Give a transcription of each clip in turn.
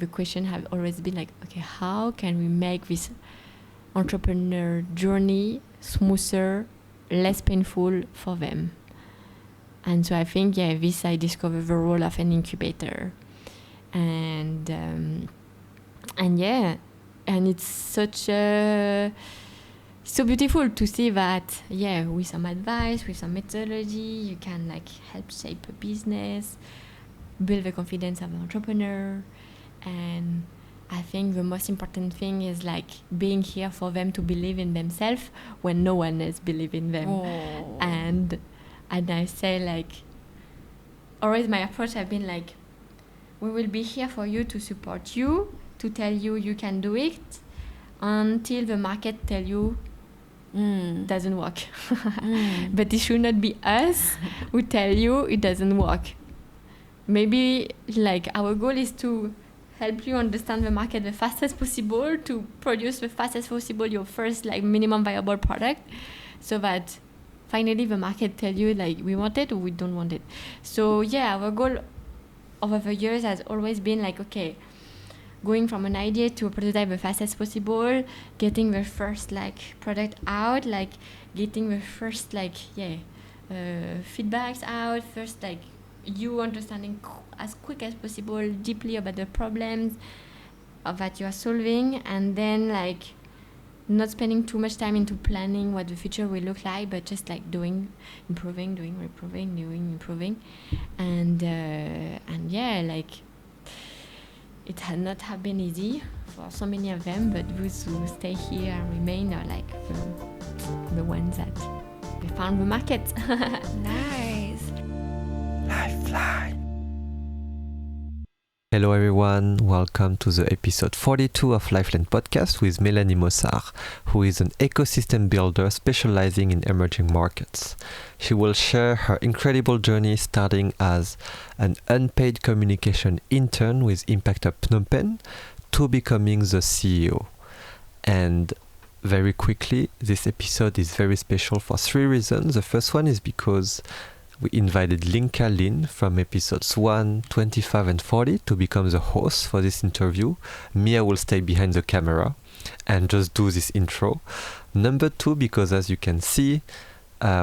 the question have always been like, okay, how can we make this entrepreneur journey smoother, less painful for them? And so I think, this I discovered the role of an incubator. And it's such a... so beautiful to see that, with some advice, with some methodology, you can like help shape a business, build the confidence of the entrepreneur. And I think the most important thing is like being here for them to believe in themselves when no one else believes in them. Oh. And I say like, always my approach have been like, we will be here for you to support you, to tell you you can do it, until the market tell you doesn't work. But it should not be us who tell you it doesn't work. Maybe like our goal is to help you understand the market the fastest possible, to produce the fastest possible your first like minimum viable product, so that finally the market tell you like we want it or we don't want it. So our goal over the years has always been like, okay, going from an idea to a prototype the fastest possible, getting the first like product out, like getting the first like feedbacks out, first like you understanding as quick as possible deeply about the problems that you are solving, and then like not spending too much time into planning what the future will look like, but just like improving, and like it has not have been easy for so many of them, but those who stay here and remain are like the ones that they found the market. Nice. Lifeline. Hello everyone, welcome to the episode 42 of Lifeline Podcast with Mélanie Mossard, who is an ecosystem builder specializing in emerging markets. She will share her incredible journey starting as an unpaid communication intern with Impact Hub Phnom Penh to becoming the CEO. And very quickly, this episode is very special for 3 reasons. The first one is because we invited Linka Lin from episodes 1, 25 and 40 to become the host for this interview. Mia will stay behind the camera and just do this intro. Number 2, because as you can see,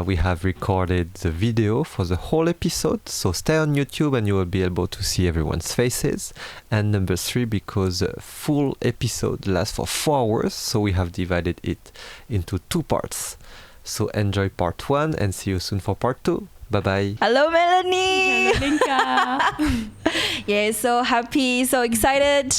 we have recorded the video for the whole episode, so stay on YouTube and you will be able to see everyone's faces. And number 3, because the full episode lasts for 4 hours, so we have divided it into 2 parts. So enjoy part 1 and see you soon for part 2. Bye-bye. Hello, Melanie. Hello, Linka. So happy, so excited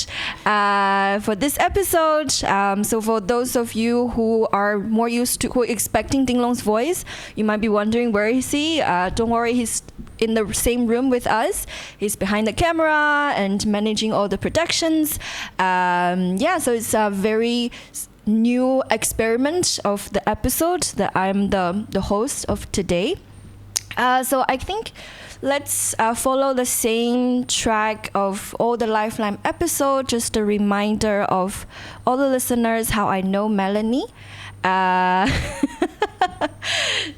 for this episode. So for those of you who are more used to, who are expecting Ding Long's voice, you might be wondering, where is he? Don't worry, he's in the same room with us. He's behind the camera and managing all the productions. So it's a very new experiment of the episode that I'm the host of today. So I think let's follow the same track of all the Lifeline episode, just a reminder of all the listeners how I know Melanie.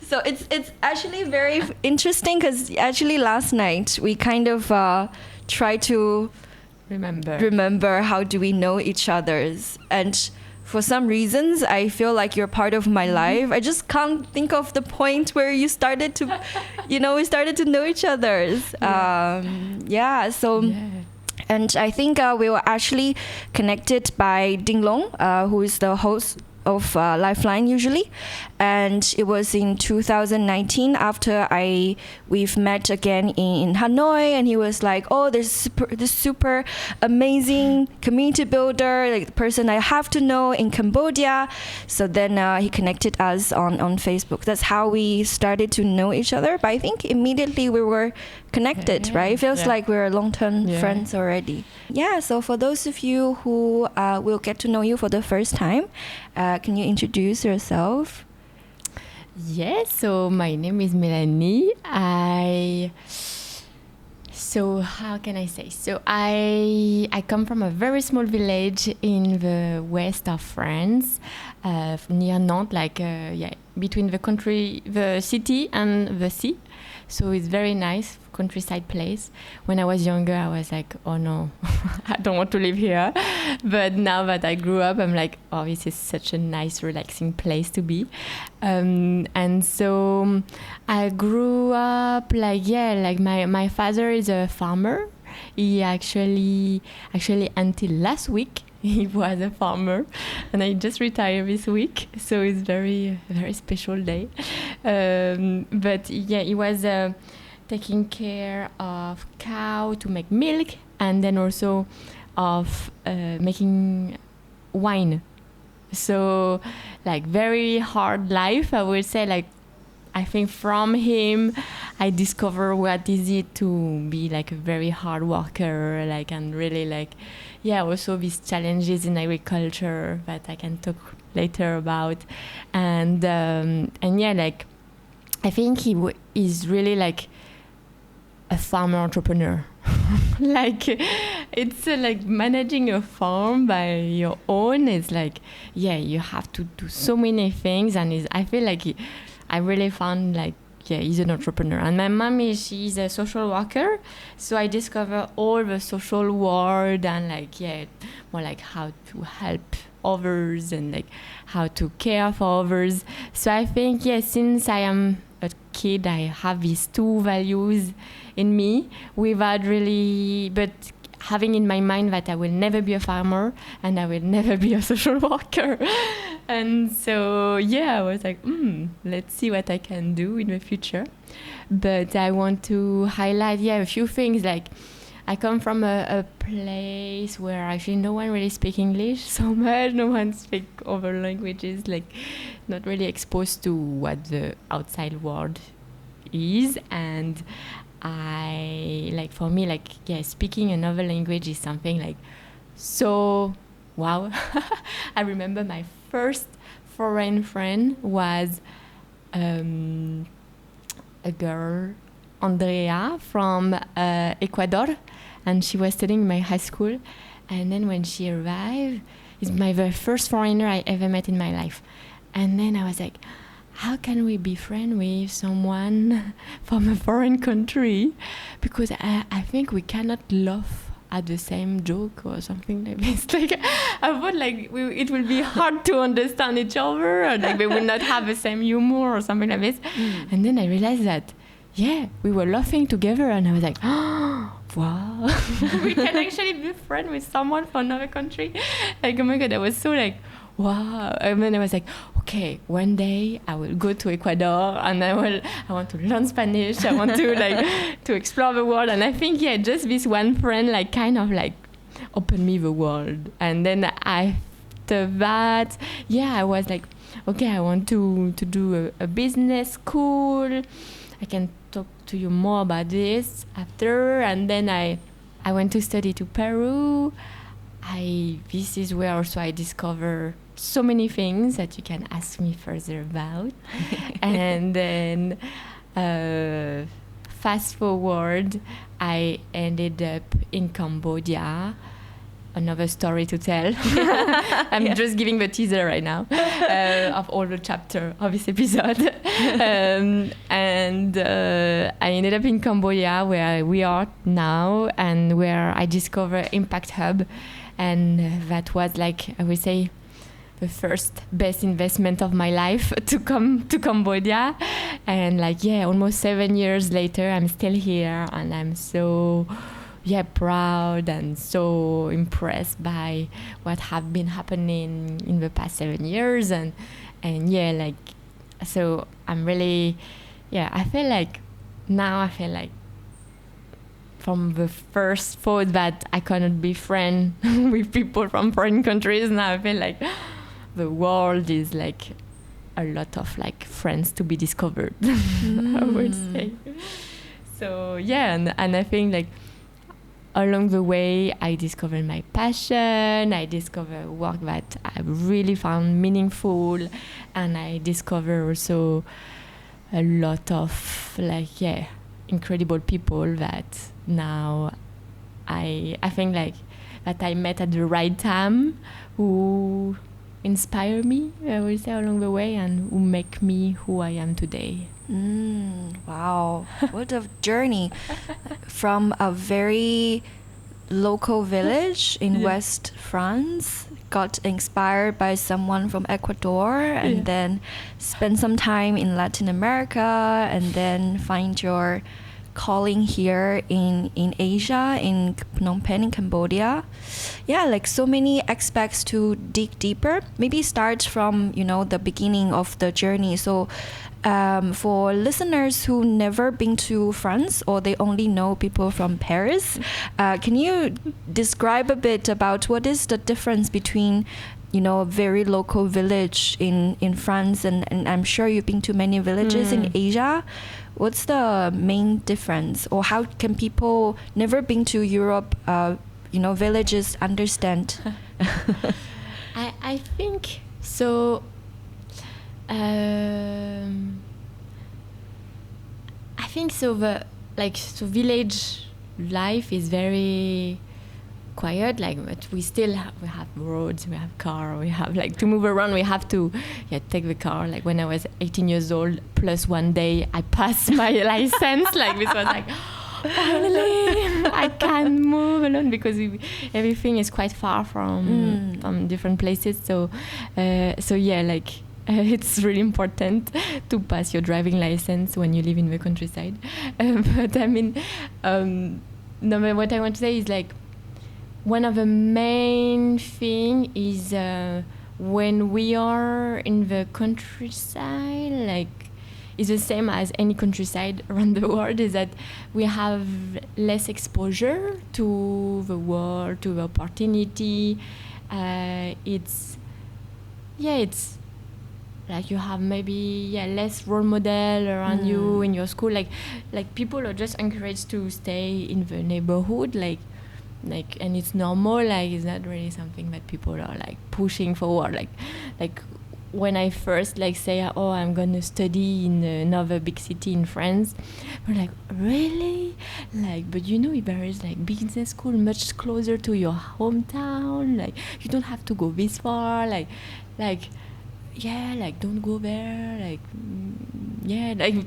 So it's actually very interesting because actually last night we kind of tried to remember how do we know each other's, and for some reasons, I feel like you're part of my life. I just can't think of the point where you started to, we started to know each other's. And I think we were actually connected by Ding Long, who is the host of Lifeline usually, and it was in 2019 after we've met again in Hanoi, and he was like, oh, there's this super amazing community builder, like the person I have to know in Cambodia. So then he connected us on Facebook. That's how we started to know each other, but I think immediately we were connected, right? It feels like we're long-term friends already. So for those of you who will get to know you for the first time, can you introduce yourself? Yes, so my name is Mélanie. So how can I say? So I come from a very small village in the west of France, near Nantes, between the city and the sea. So it's very nice countryside place. When I was younger, I was like, oh no, I don't want to live here. But now that I grew up, I'm like, oh, this is such a nice, relaxing place to be. And so I grew up like my father is a farmer. He actually until last week, he was a farmer, and I just retired this week, so it's very special day. But yeah, he was taking care of cow to make milk, and then also of making wine. So like very hard life, I would say. Like I think from him I discovered what is it to be like a very hard worker, like, and really like, yeah, also these challenges in agriculture that I can talk later about. And yeah, like I think he is really like a farmer entrepreneur. Like it's like managing a farm by your own. It's like, yeah, you have to do so many things, and I feel like I really found like, yeah, he's an entrepreneur. And my mom she's a social worker, so I discovered all the social world and like, yeah, more like how to help others and like how to care for others. So I think, yeah, since I am a kid, I have these two values in me without really, but having in my mind that I will never be a farmer and I will never be a social worker. And so, yeah, I was like, let's see what I can do in the future. But I want to highlight, a few things. Like, I come from a place where actually no one really speaks English so much. No one speaks other languages, like not really exposed to what the outside world is. And for me, speaking another language is something like so wow. I remember my first foreign friend was a girl, Andrea, from Ecuador, and she was studying in my high school. And then when she arrived, it's my very first foreigner I ever met in my life. And then I was like, how can we be friends with someone from a foreign country? Because I think we cannot laugh at the same joke or something like this. Like, I thought it will be hard to understand each other, or like we will not have the same humor or something like this. And then I realized that, yeah, we were laughing together, and I was like, oh, wow, we can actually be friends with someone from another country. Like, oh my God, I was so like, wow. And then I was like, okay, one day I will go to Ecuador and I want to learn Spanish. I want to to explore the world. And I think, yeah, just this one friend kind of opened me the world. And then after that, yeah, I was like, okay, I want to do a business school. I can talk to you more about this after. And then I went to study to Peru. This is where also I discover so many things that you can ask me further about. And then fast forward, I ended up in Cambodia. Another story to tell. I'm just giving the teaser right now of all the chapter of this episode. And I ended up in Cambodia, where we are now, and where I discovered Impact Hub. And that was I would say, the first best investment of my life to come to Cambodia. And almost 7 years later, I'm still here, and I'm so proud and so impressed by what have been happening in the past 7 years. And so I'm really, I feel like from the first thought that I cannot be friends with people from foreign countries, now I feel like the world is a lot of friends to be discovered. I would say. So and I think along the way I discovered my passion, I discovered work that I really found meaningful, and I discovered also a lot of incredible people that now I think that I met at the right time, who inspire me, I would say, along the way, and who make me who I am today. Wow, what a journey from a very local village in West France, got inspired by someone from Ecuador, and then spend some time in Latin America, and then find your calling here in Asia, in Phnom Penh, in Cambodia. Yeah, like so many aspects to dig deeper. Maybe start from, the beginning of the journey. So for listeners who never been to France, or they only know people from Paris, can you describe a bit about what is the difference between a very local village in France, and I'm sure you've been to many villages in Asia. What's the main difference, or how can people never been to Europe, villages understand? I think so. I think so. Village life is very quiet, but we still we have roads, we have car, we have to move around. We have to take the car. When I was 18 years old, plus one day I passed my license. This was finally I can move alone, because everything is quite far from different places. So it's really important to pass your driving license when you live in the countryside. But I mean, no, what I want to say is one of the main thing is when we are in the countryside, it's the same as any countryside around the world, is that we have less exposure to the world, to the opportunity. It's you have maybe less role model around you in your school. People are just encouraged to stay in the neighborhood, and it's normal. It's not really something that people are pushing forward. When I first say, I'm gonna study in another big city in France, we're really? But there is business school much closer to your hometown. You don't have to go this far. Don't go there.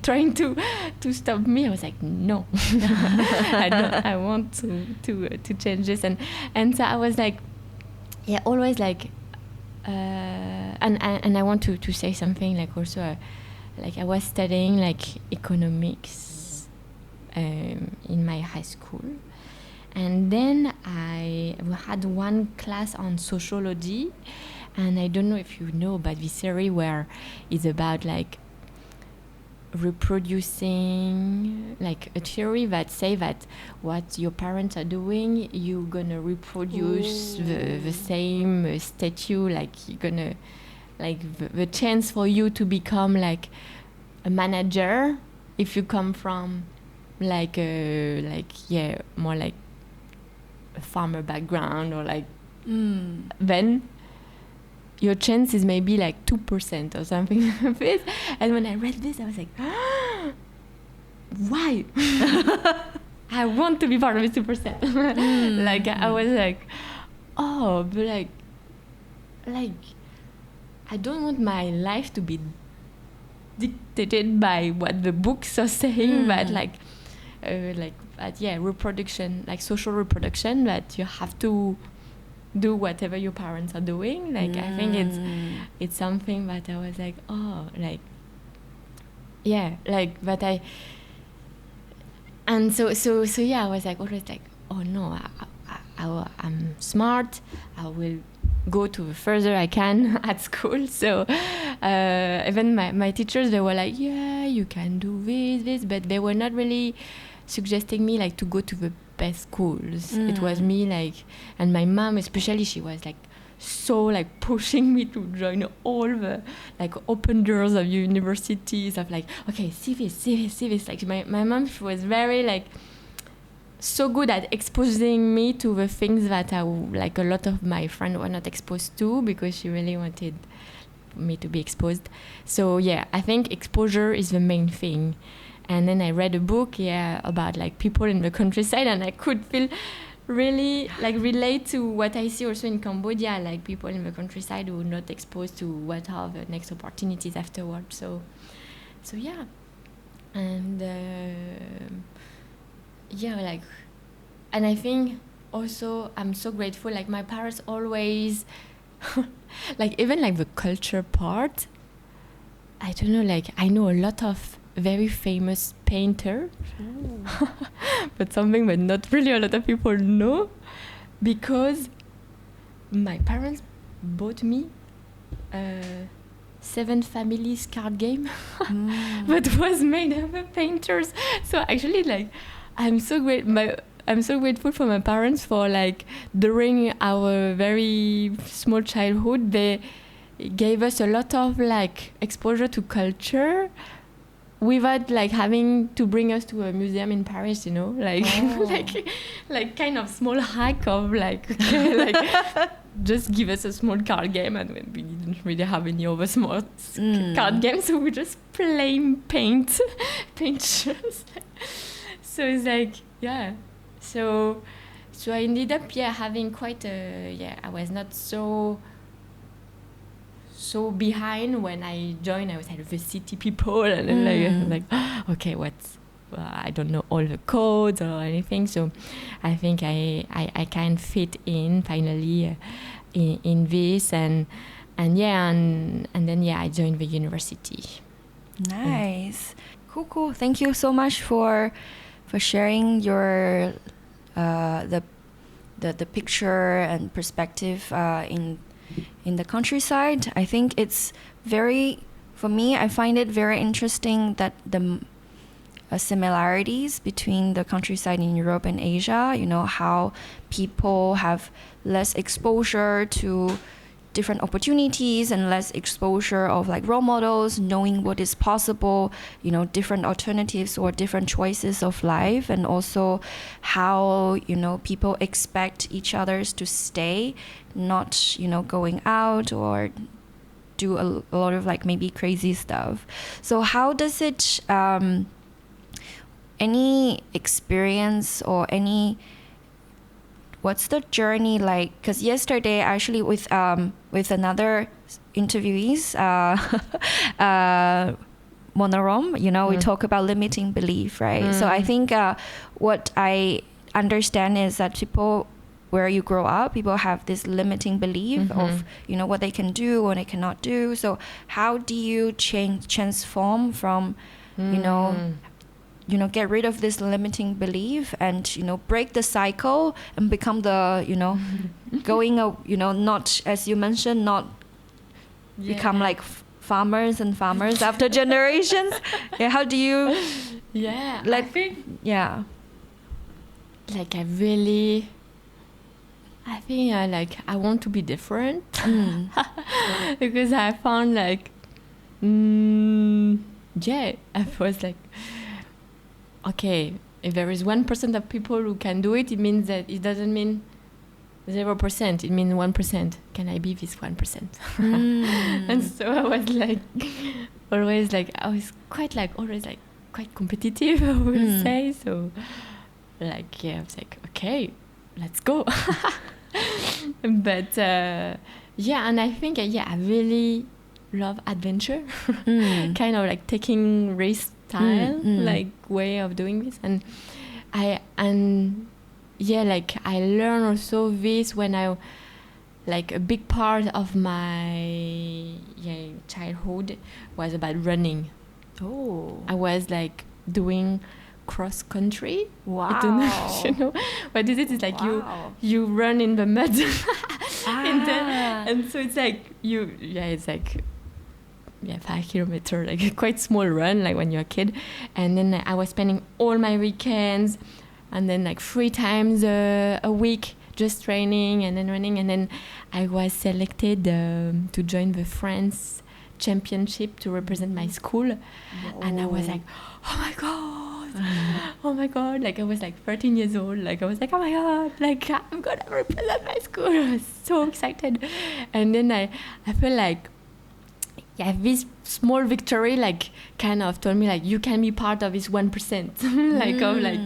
Trying to stop me. I was no. I want to change this, and so I was always and I want to say something also I was studying economics in my high school, and then I had one class on sociology, and I don't know if you know about this theory where it's about reproducing, a theory that say that what your parents are doing, you're gonna reproduce the same statue. You're gonna the chance for you to become a manager if you come from more a farmer background, or then your chance is maybe 2% or something like this. And when I read this, I was why? I want to be part of this 2%. I was but I don't want my life to be dictated by what the books are saying, but reproduction, social reproduction, that you have to do whatever your parents are doing. I think it's something that I was but I, and so I was always no, I'm smart, I will go to the further I can at school. So even my teachers, they were you can do this, but they were not really suggesting me to go to the best schools. It was me and my mom especially, she was so pushing me to join all the open doors of universities, of okay, see this. My mom, she was very so good at exposing me to the things that a lot of my friends were not exposed to, because she really wanted me to be exposed. So I think exposure is the main thing. And then I read a book about people in the countryside, and I could feel really like relate to what I see also in Cambodia, like people in the countryside who are not exposed to what are the next opportunities afterwards. So yeah, and yeah, like, and I think also I'm so grateful. Like my parents always, like even like the culture part. I don't know, like I know a lot of very famous painter, but something that not really a lot of people know, because my parents bought me a 7 Families card game that was made of painters. So actually, like, I'm so grateful for my parents for like during our very small childhood, they gave us a lot of like exposure to culture without like having to bring us to a museum in Paris, you know, like like kind of small hack of like, okay, like just give us a small card game, and we didn't really have any other small card games, so we just plain paint shows. So it's like, yeah, so I ended up having quite a I was not so behind when I joined. I was like the city people, and then like okay, I don't know all the codes or anything, so I think I can fit in finally in this, and then I joined the university. Nice. Cool. Thank you so much for sharing your the picture and perspective in the countryside. I think it's for me, I find it very interesting that the similarities between the countryside in Europe and Asia, you know, how people have less exposure to different opportunities and less exposure of like role models, knowing what is possible, you know, different alternatives or different choices of life, and also how, you know, people expect each others to stay, not, you know, going out or do a lot of like maybe crazy stuff. So how does it, any experience or what's the journey like? Because yesterday, actually, with another interviewees, Monorom, you know, we talk about limiting belief, right? So I think what I understand is that people, where you grow up, people have this limiting belief of, you know, what they can do, what they cannot do. So how do you transform from, you know, get rid of this limiting belief and, you know, break the cycle and become the, you know, going, you know, not, as you mentioned, not become like farmers after generations. Yeah, how do you? Yeah, like, I think. Yeah. Like I think I want to be different because I found like, I was like, okay, if there is 1% of people who can do it, it means that it doesn't mean 0%, it means 1%. Can I be this 1%? And so I was like, always like, I was quite like, always like, quite competitive, I would say. So like, I was like, okay, let's go. But and I think, I really love adventure, kind of like taking risks style, like way of doing this, and I learned also this when I, like, a big part of my childhood was about running. I was like doing cross country. Wow. I don't know if you know what is it. It's like you run in the mud. And so it's like it's like 5 kilometers, like a quite small run, like when you're a kid. And then I was spending all my weekends and then like 3 times a week just training and then running. And then I was selected to join the France championship to represent my school. Whoa. And I was like, oh my god, like I was like 13 years old, like I was like, oh my god, like I'm gonna represent my school. I was so excited. And then I feel like this small victory like kind of told me like you can be part of this 1%. Like of like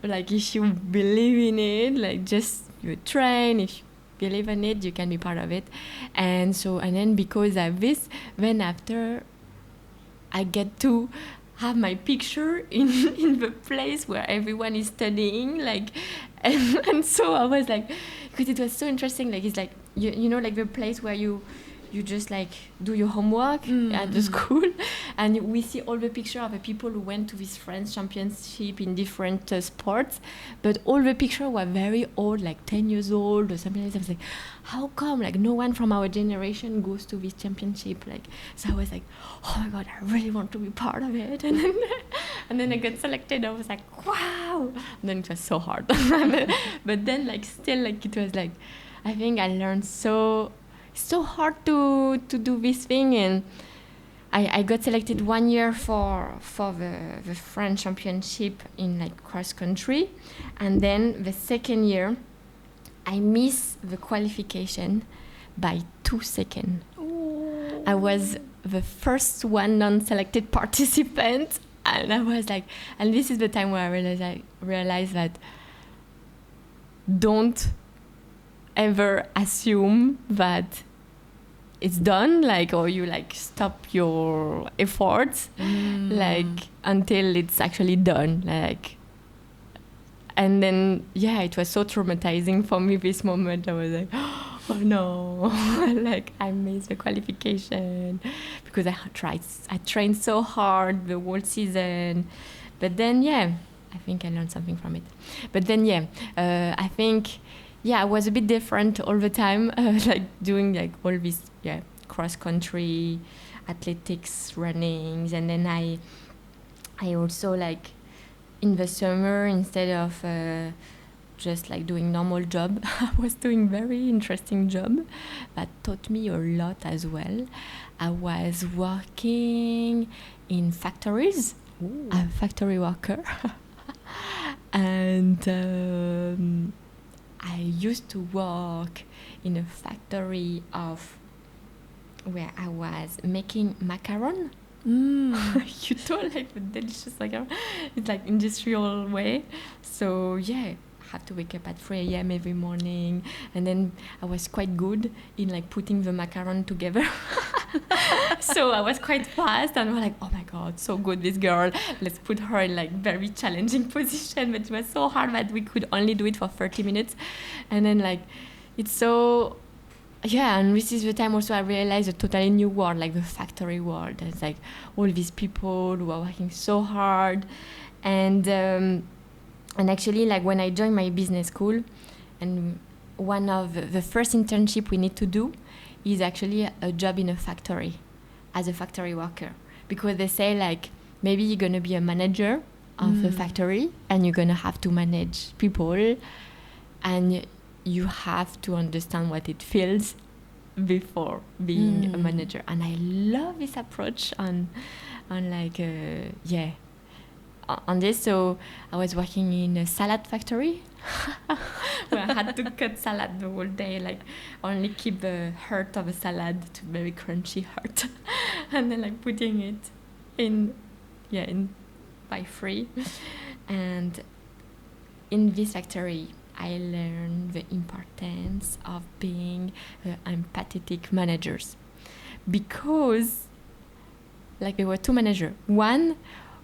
like if you believe in it, like just you train, if you believe in it, you can be part of it. And then because of this, then after I get to have my picture in the place where everyone is studying, like, and so I was like, because it was so interesting, like it's like you know, like the place where you just like do your homework at the school, and we see all the picture of the people who went to this French championship in different sports, but all the picture were very old, like 10 years old or something like that. I was like, how come like no one from our generation goes to this championship? Like, so I was like, oh my god, I really want to be part of it. And then I got selected. I was like, wow. And then it was so hard. But then like still like it was like, I think I learned so hard to do this thing. And I got selected 1 year for the French championship in like cross country, and then the second year I missed the qualification by 2 seconds. Ooh. I was the first one non-selected participant, and I was like, and this is the time where I realized that don't ever assume that it's done, like, or you like stop your efforts, like until it's actually done, like. And then it was so traumatizing for me this moment. I was like, oh no, like I missed the qualification because I trained so hard the whole season. But then I think I learned something from it. But then I think I was a bit different all the time, like doing like all this cross country, athletics, runnings, and then I also like in the summer, instead of just like doing normal job, I was doing very interesting job that taught me a lot as well. I was working in factories. Ooh. I'm a factory worker. And I used to work in a factory where I was making macaron. You know, like the delicious macaron. It's like industrial way. So I have to wake up at 3 a.m. every morning, and then I was quite good in like putting the macaron together. So I was quite fast, and we're like, oh my god, so good, this girl, let's put her in like very challenging position. But it was so hard that we could only do it for 30 minutes, and then like it's so and this is the time also I realized a totally new world, like the factory world. There's like all these people who are working so hard, and actually like when I joined my business school, and one of the first internship we need to do is actually a job in a factory as a factory worker, because they say like maybe you're gonna be a manager of the factory and you're gonna have to manage people, and you have to understand what it feels before being a manager. And I love this approach on like on this. So I was working in a salad factory where I had to cut salad the whole day, like only keep the heart of a salad to very crunchy heart, and then like putting it in by free. And in this factory I learned the importance of being empathetic managers, because like there were two managers, one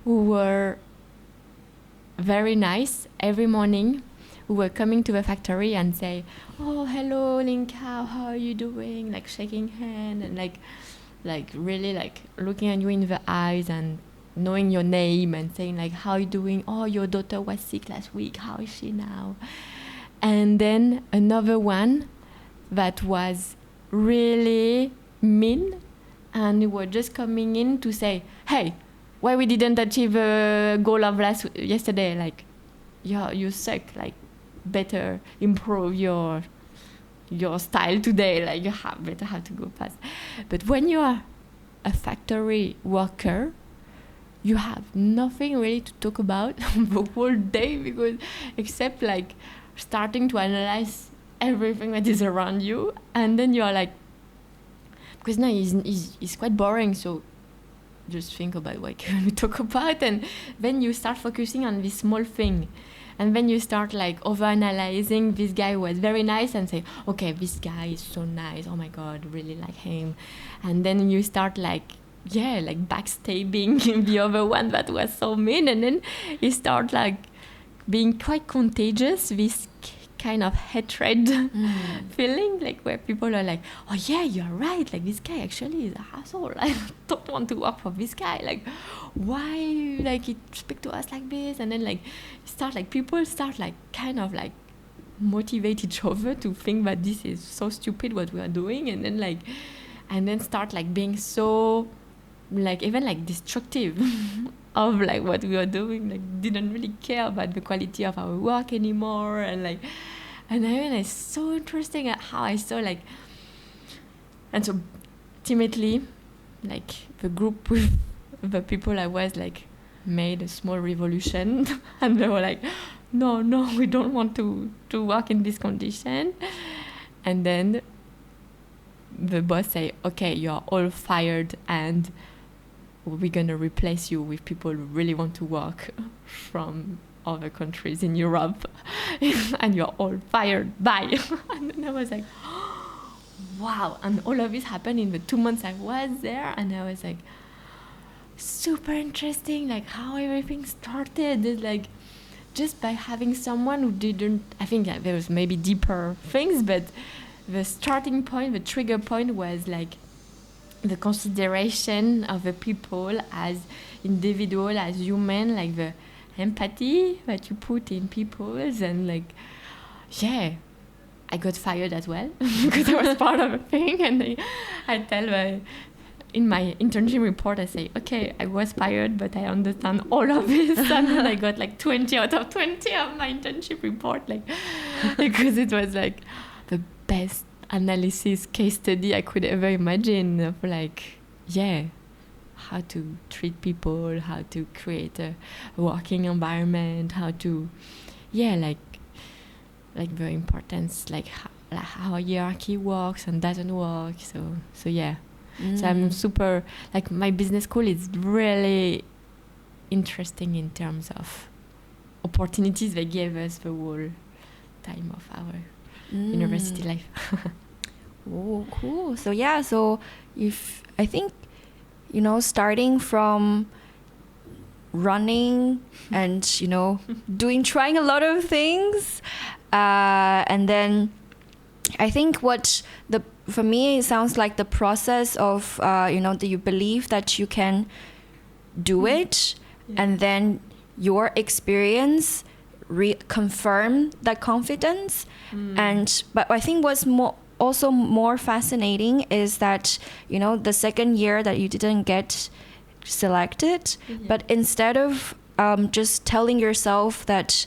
who were very nice every morning, who were coming to the factory and say, oh, hello Linka, how are you doing, like shaking hand and like really like looking at you in the eyes and knowing your name and saying like, how are you doing, oh, your daughter was sick last week, how is she now? And then another one that was really mean, and who were just coming in to say, hey, why we didn't achieve a goal of yesterday, like you suck, like better improve your style today, like you better have to go fast. But when you are a factory worker, you have nothing really to talk about the whole day, because except like starting to analyze everything that is around you, and then you are like, because now it's quite boring, so just think about what can we talk about, and then you start focusing on this small thing. And then you start like over-analyzing. This guy was very nice and say, okay, this guy is so nice. Oh my God, really like him. And then you start like backstabbing the other one that was so mean. And then you start like being quite contagious, this kind of hatred feeling, like where people are like, oh yeah, you're right, like this guy actually is an asshole. I don't want to work for this guy. Like, why like he speak to us like this? And then like people start like kind of like motivate each other to think that this is so stupid what we are doing, and then start like being so like even like destructive of like what we were doing, like didn't really care about the quality of our work anymore. And I mean, it's so interesting at how I saw like, and so ultimately like the group with the people I was like made a small revolution and they were like, no, we don't want to work in this condition. And then the boss say, okay, you're all fired and we're gonna replace you with people who really want to work from other countries in Europe and you're all fired, bye. And then I was like, wow. And all of this happened in the 2 months I was there, and I was like, super interesting, like how everything started. It's like just by having someone who didn't, I think there was maybe deeper things, but the starting point, the trigger point was like the consideration of the people as individual, as human, like the empathy that you put in people. And like, yeah, I got fired as well because I was part of a thing. And I tell in my internship report, I say, okay, I was fired, but I understand all of this. And then I got like 20 out of 20 of my internship report, like because it was like the best analysis case study I could ever imagine of like, yeah, how to treat people, how to create a working environment, how to, yeah, like the importance, like how hierarchy works and doesn't work. So yeah. So I'm super, like my business school is really interesting in terms of opportunities they gave us the whole time of our university life. Oh, cool. So yeah, so if I think, starting from running and, trying a lot of things, and then I think for me, it sounds like the process of, that you believe that you can do it, and then your experience confirm that confidence. But I think what's also more fascinating is that, the second year that you didn't get selected, but instead of just telling yourself that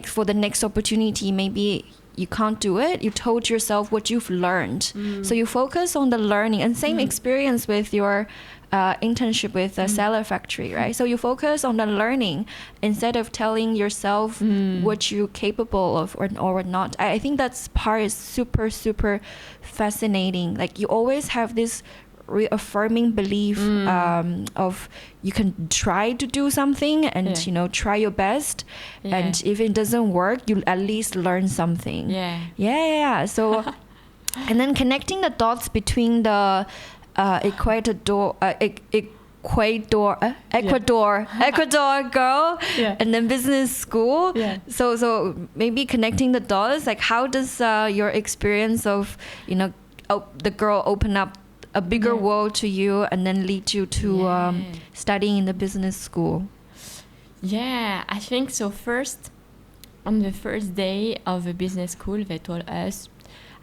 for the next opportunity, maybe you can't do it, you told yourself what you've learned. So you focus on the learning, and same experience with your internship with the Salad Factory, right? So you focus on the learning instead of telling yourself what you're capable of or not. I think that part is super, super fascinating. Like you always have this reaffirming belief of you can try to do something and try your best, and if it doesn't work, you'll at least learn something. So and then connecting the dots between the Ecuador girl and then business school. So maybe connecting the dots, like how does your experience of the girl open up a bigger world to you and then lead you to studying in the business school? I think so. First, on the first day of the business school, they told us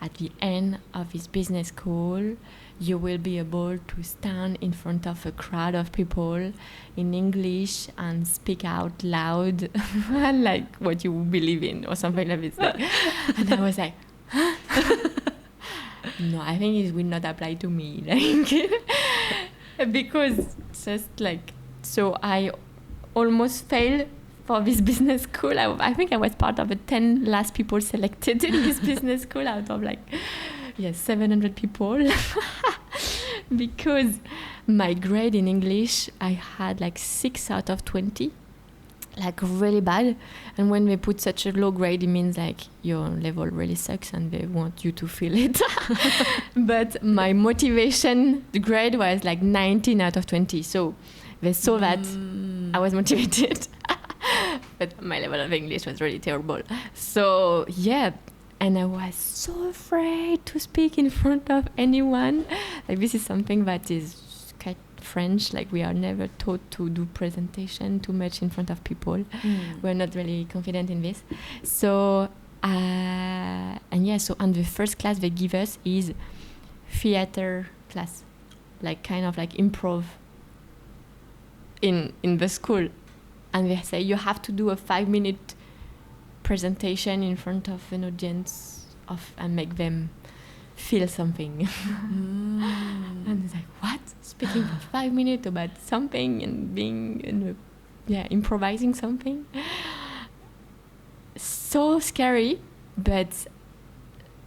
at the end of this business school, you will be able to stand in front of a crowd of people in English and speak out loud like what you believe in or something like this. And I was like, no, I think it will not apply to me. Like, because just like, so I almost failed for this business school. I think I was part of the 10 last people selected in this business school out of like, 700 people. Because my grade in English, I had like 6 out of 20. like really bad. And when they put such a low grade, it means like your level really sucks and they want you to feel it. But my motivation, the grade was like 19 out of 20. So they saw that I was motivated. But my level of English was really terrible. So yeah, and I was so afraid to speak in front of anyone. Like this is something that is quite French. Like we are never taught to do presentation too much in front of people. We're not really confident in this. So so on the first class they give us is theater class, like kind of like improv in the school. And they say you have to do a 5-minute presentation in front of an audience and make them feel something. And it's like, what? Speaking for 5 minutes about something and being, improvising something. So scary, but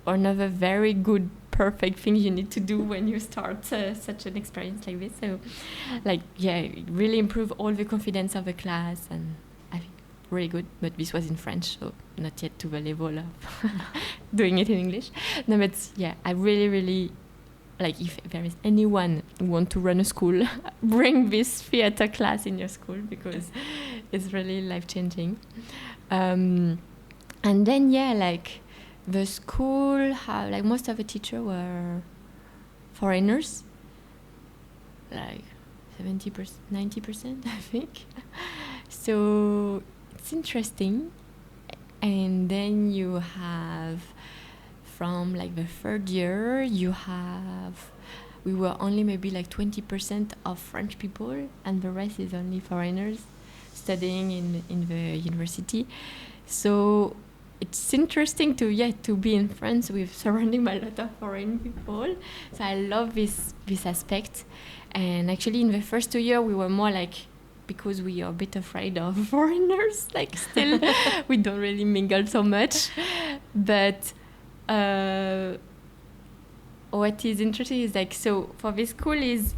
another very good, perfect thing you need to do when you start such an experience like this. So, it really improve all the confidence of the class, and I think really good. But this was in French, so not yet to the level of doing it in English. No, but I really, really like if there is anyone who want to run a school, bring this theater class in your school because it's really life-changing. And then the school, most of the teachers were foreigners, like 70%, 90%, I think. So it's interesting. And then you have, from the third year, we were only maybe 20% of French people, and the rest is only foreigners studying in the university. So it's interesting to be in France with surrounding by a lot of foreign people. So I love this aspect. And actually in the first 2 years we were more because we are a bit afraid of foreigners, still we don't really mingle so much. But what is interesting is so for this school is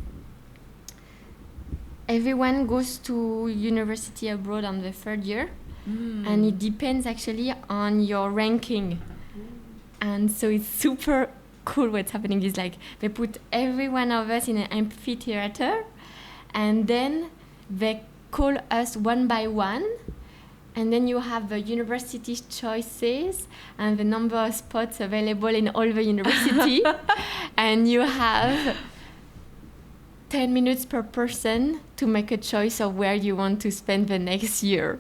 everyone goes to university abroad on the third year. And it depends actually on your ranking. And so it's super cool what's happening is they put every one of us in an amphitheater, and then they call us one by one, and then you have the university choices and the number of spots available in all the university. And you have 10 minutes per person to make a choice of where you want to spend the next year.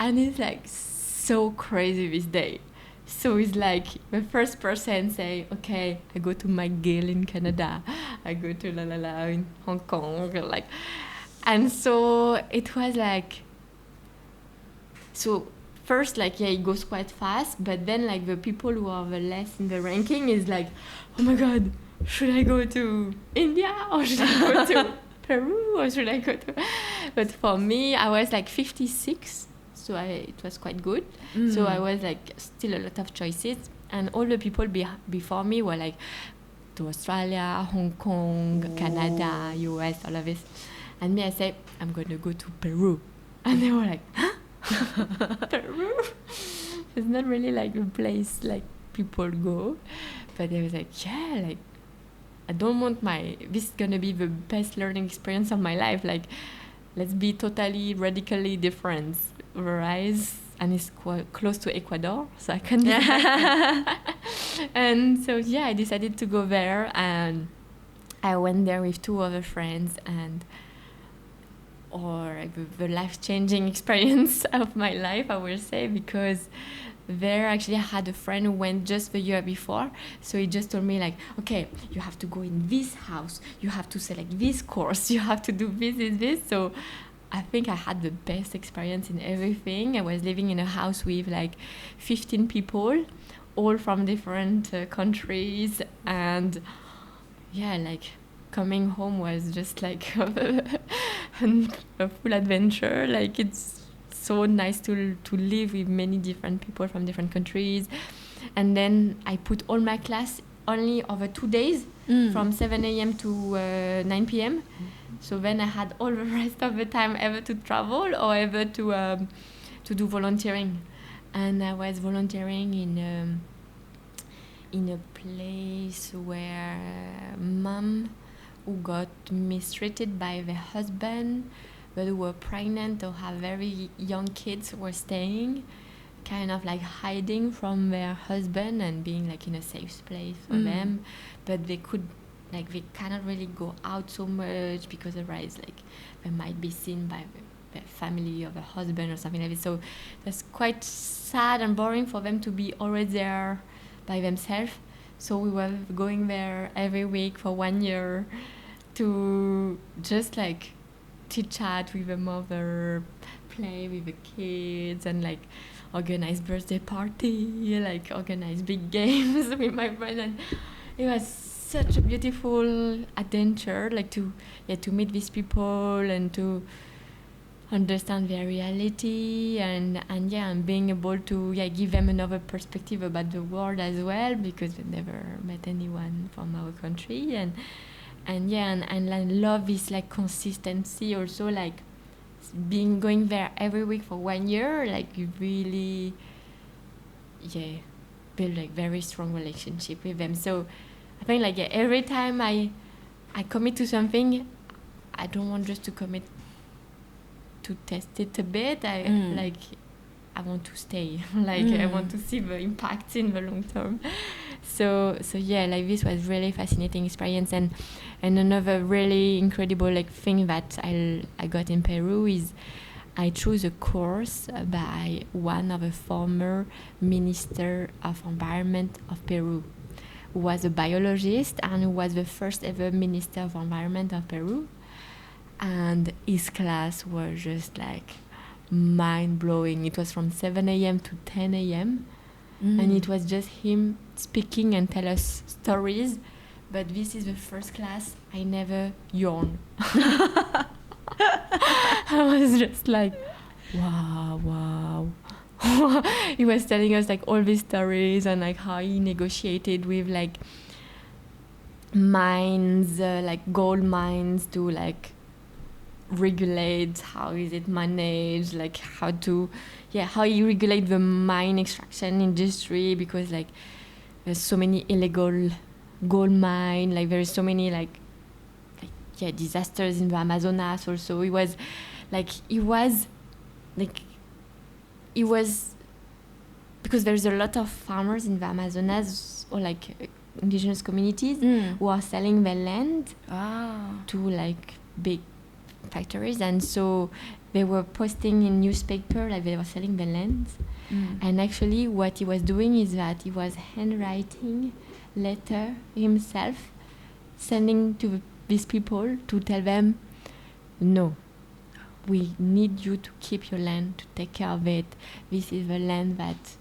And it's so crazy this day. So it's the first person say, okay, I go to McGill in Canada, I go to La La La in Hong Kong, and so it was so first it goes quite fast, but then the people who are the less in the ranking is oh my god, should I go to India or should I go to Peru or should I go to? But for me, I was 56. So it was quite good. So I was still a lot of choices, and all the people before me were to Australia, Hong Kong, Canada, US, all of this. And me, I said, I'm going to go to Peru. And they were huh? Peru? It's not really a place people go. But they was I don't want this is going to be the best learning experience of my life. Let's be totally, radically different. And it's quite close to Ecuador, so I can and so I decided to go there, and I went there with 2 other friends, and the life-changing experience of my life, I will say, because there actually I had a friend who went just the year before, so he just told me okay, you have to go in this house, you have to select this course, you have to do this. So I think I had the best experience in everything. I was living in a house with 15 people, all from different countries, and coming home was just a full adventure. It's so nice to live with many different people from different countries. And then I put all my class only over 2 days, from 7 a.m. to 9 p.m. So then I had all the rest of the time ever to travel or ever to do volunteering. And I was volunteering in a place where mom who got mistreated by the husband, but who were pregnant or have very young kids were staying, kind of like hiding from their husband and being like in a safe place for them, but they cannot really go out so much because otherwise like they might be seen by the family of the husband or something like this. So that's quite sad and boring for them to be always there by themselves. So we were going there every week for 1 year to just like chit chat with the mother, play with the kids, and like organize birthday party, like organize big games with my friend. And it was such a beautiful adventure, like to meet these people and to understand their reality and being able to give them another perspective about the world as well, because they never met anyone from our country. And I love this like consistency also, like going there every week for 1 year, like you really build like very strong relationship with them. So I think like every time I commit to something, I don't want just to commit to test it a bit. I want to stay. I want to see the impact in the long term. So like this was really fascinating experience. And another really incredible like thing that I got in Peru is I chose a course by one of the former Minister of Environment of Peru, who was a biologist and who was the first ever Minister of Environment of Peru. And his class was just like mind-blowing. It was from 7 a.m. to 10 a.m. And it was just him speaking and tell us stories. But this is the first class I never yawned. I was just like, wow. He was telling us like all these stories and like how he negotiated with like mines, like gold mines, to like regulate how is it managed, like how you regulate the mine extraction industry, because like there's so many illegal gold mine, like there's so many like disasters in the Amazonas also. It was because there's a lot of farmers in the Amazonas or like indigenous communities who are selling their land to like big factories, and so they were posting in newspaper like they were selling the land. And actually what he was doing is that he was handwriting letter himself, sending to these people to tell them, no, we need you to keep your land, to take care of it. This is the land that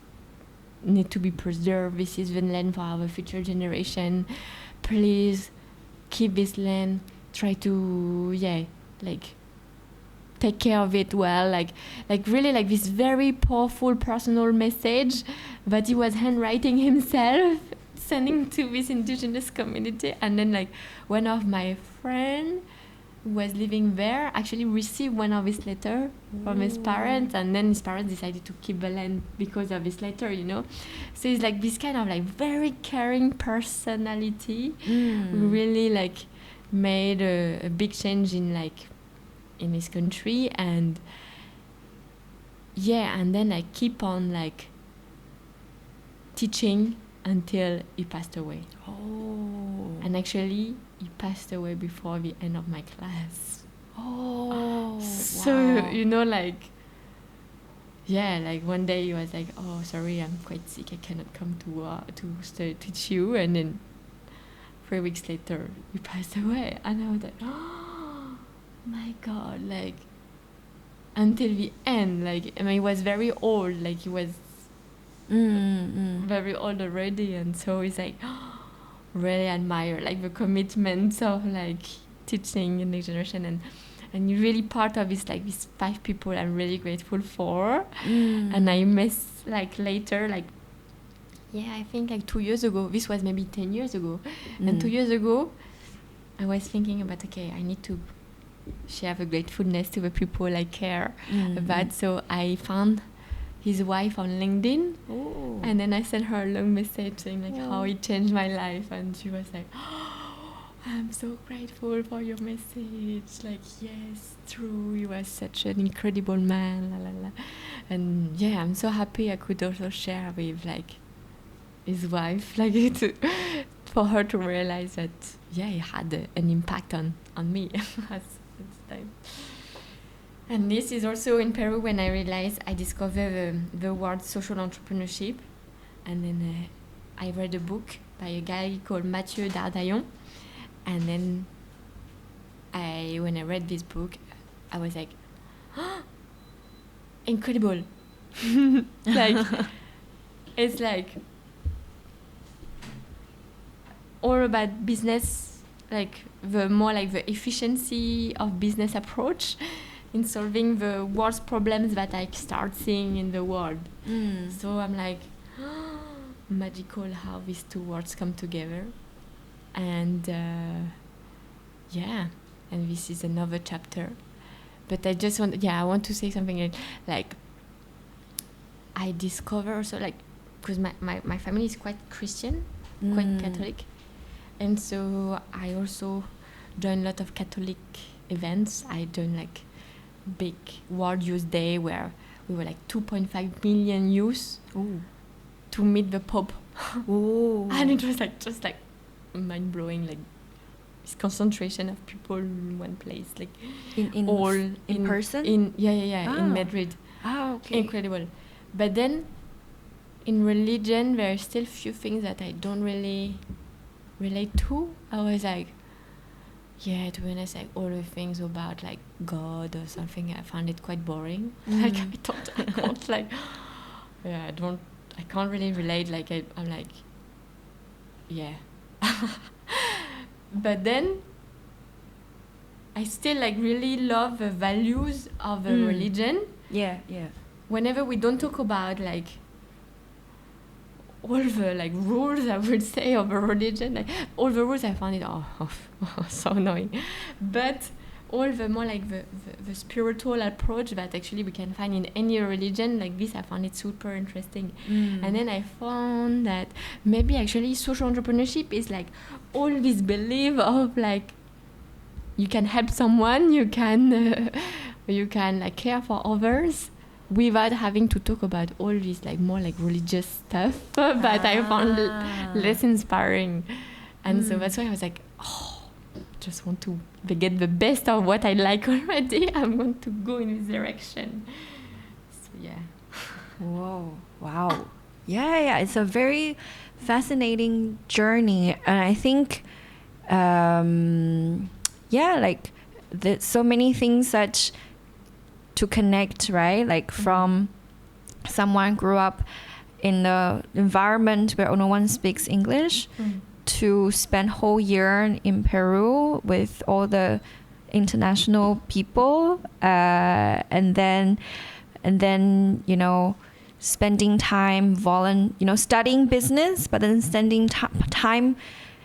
need to be preserved. This is the land for our future generation. Please keep this land. Try to take care of it well. Like really like this very powerful personal message that he was handwriting himself, sending to this indigenous community. And then like one of my friends who was living there actually received one of his letter from his parents, and then his parents decided to keep the land because of this letter, So it's like this kind of like very caring personality who really like made a big change in his country. And then I keep on like teaching until he passed away. And actually he passed away before the end of my class. So like one day he was like, oh sorry, I'm quite sick, I cannot come to teach you. And then 3 weeks later he passed away. And I was like, oh my god, like until the end, like I mean he was very old, like he was very old already. And so it's like really admire like the commitment of like teaching the next generation, and you're really part of this like these 5 people I'm really grateful for. And I miss like later, like I think like 2 years ago, this was maybe 10 years ago, and 2 years ago I was thinking about, okay, I need to she have a gratefulness to the people I care about. So I found his wife on LinkedIn. Ooh. And then I sent her a long message saying like how it changed my life, and she was like, I'm so grateful for your message. Like, yes, true, you are such an incredible man, la la la. And yeah, I'm so happy I could also share with like his wife, like for her to realize that he had an impact on me at this time. And this is also in Peru when I realized I discovered the word social entrepreneurship. And then I read a book by a guy called Mathieu Dardaillon. And then when I read this book, I was like, incredible. Like, it's like all about business, like the more like the efficiency of business approach in solving the worst problems that I start seeing in the world. So I'm like, magical how these two words come together. And and this is another chapter. But I just I want to say something like I discover also, like, because my family is quite Christian, quite Catholic. And so I also join a lot of Catholic events. I joined like big World Youth Day where we were like 2.5 million youth to meet the Pope. And it was like just like mind-blowing, like this concentration of people in one place, like in person in Madrid. Okay. Incredible. But then in religion there are still few things that I don't really relate to. I was like, to be honest, like all the things about like God or something, I found it quite boring. Like I can't like I can't really relate. Like I'm like but then I still like really love the values of the religion. Whenever we don't talk about like all the like rules, I would say, of a religion, like all the rules, I found it so annoying. But all the more like the spiritual approach that actually we can find in any religion, like this, I found it super interesting. And then I found that maybe actually social entrepreneurship is like all this belief of like you can help someone, you can like care for others without having to talk about all this like more like religious stuff that I found less inspiring. And so that's why I was like, just want to get the best of what I like already. I'm going to go in this direction. So Whoa. Wow. Yeah. It's a very fascinating journey. And I think, like there's so many things that to connect, right? Like from someone grew up in the environment where no one speaks English to spend whole year in Peru with all the international people, and then spending time studying business, but then spending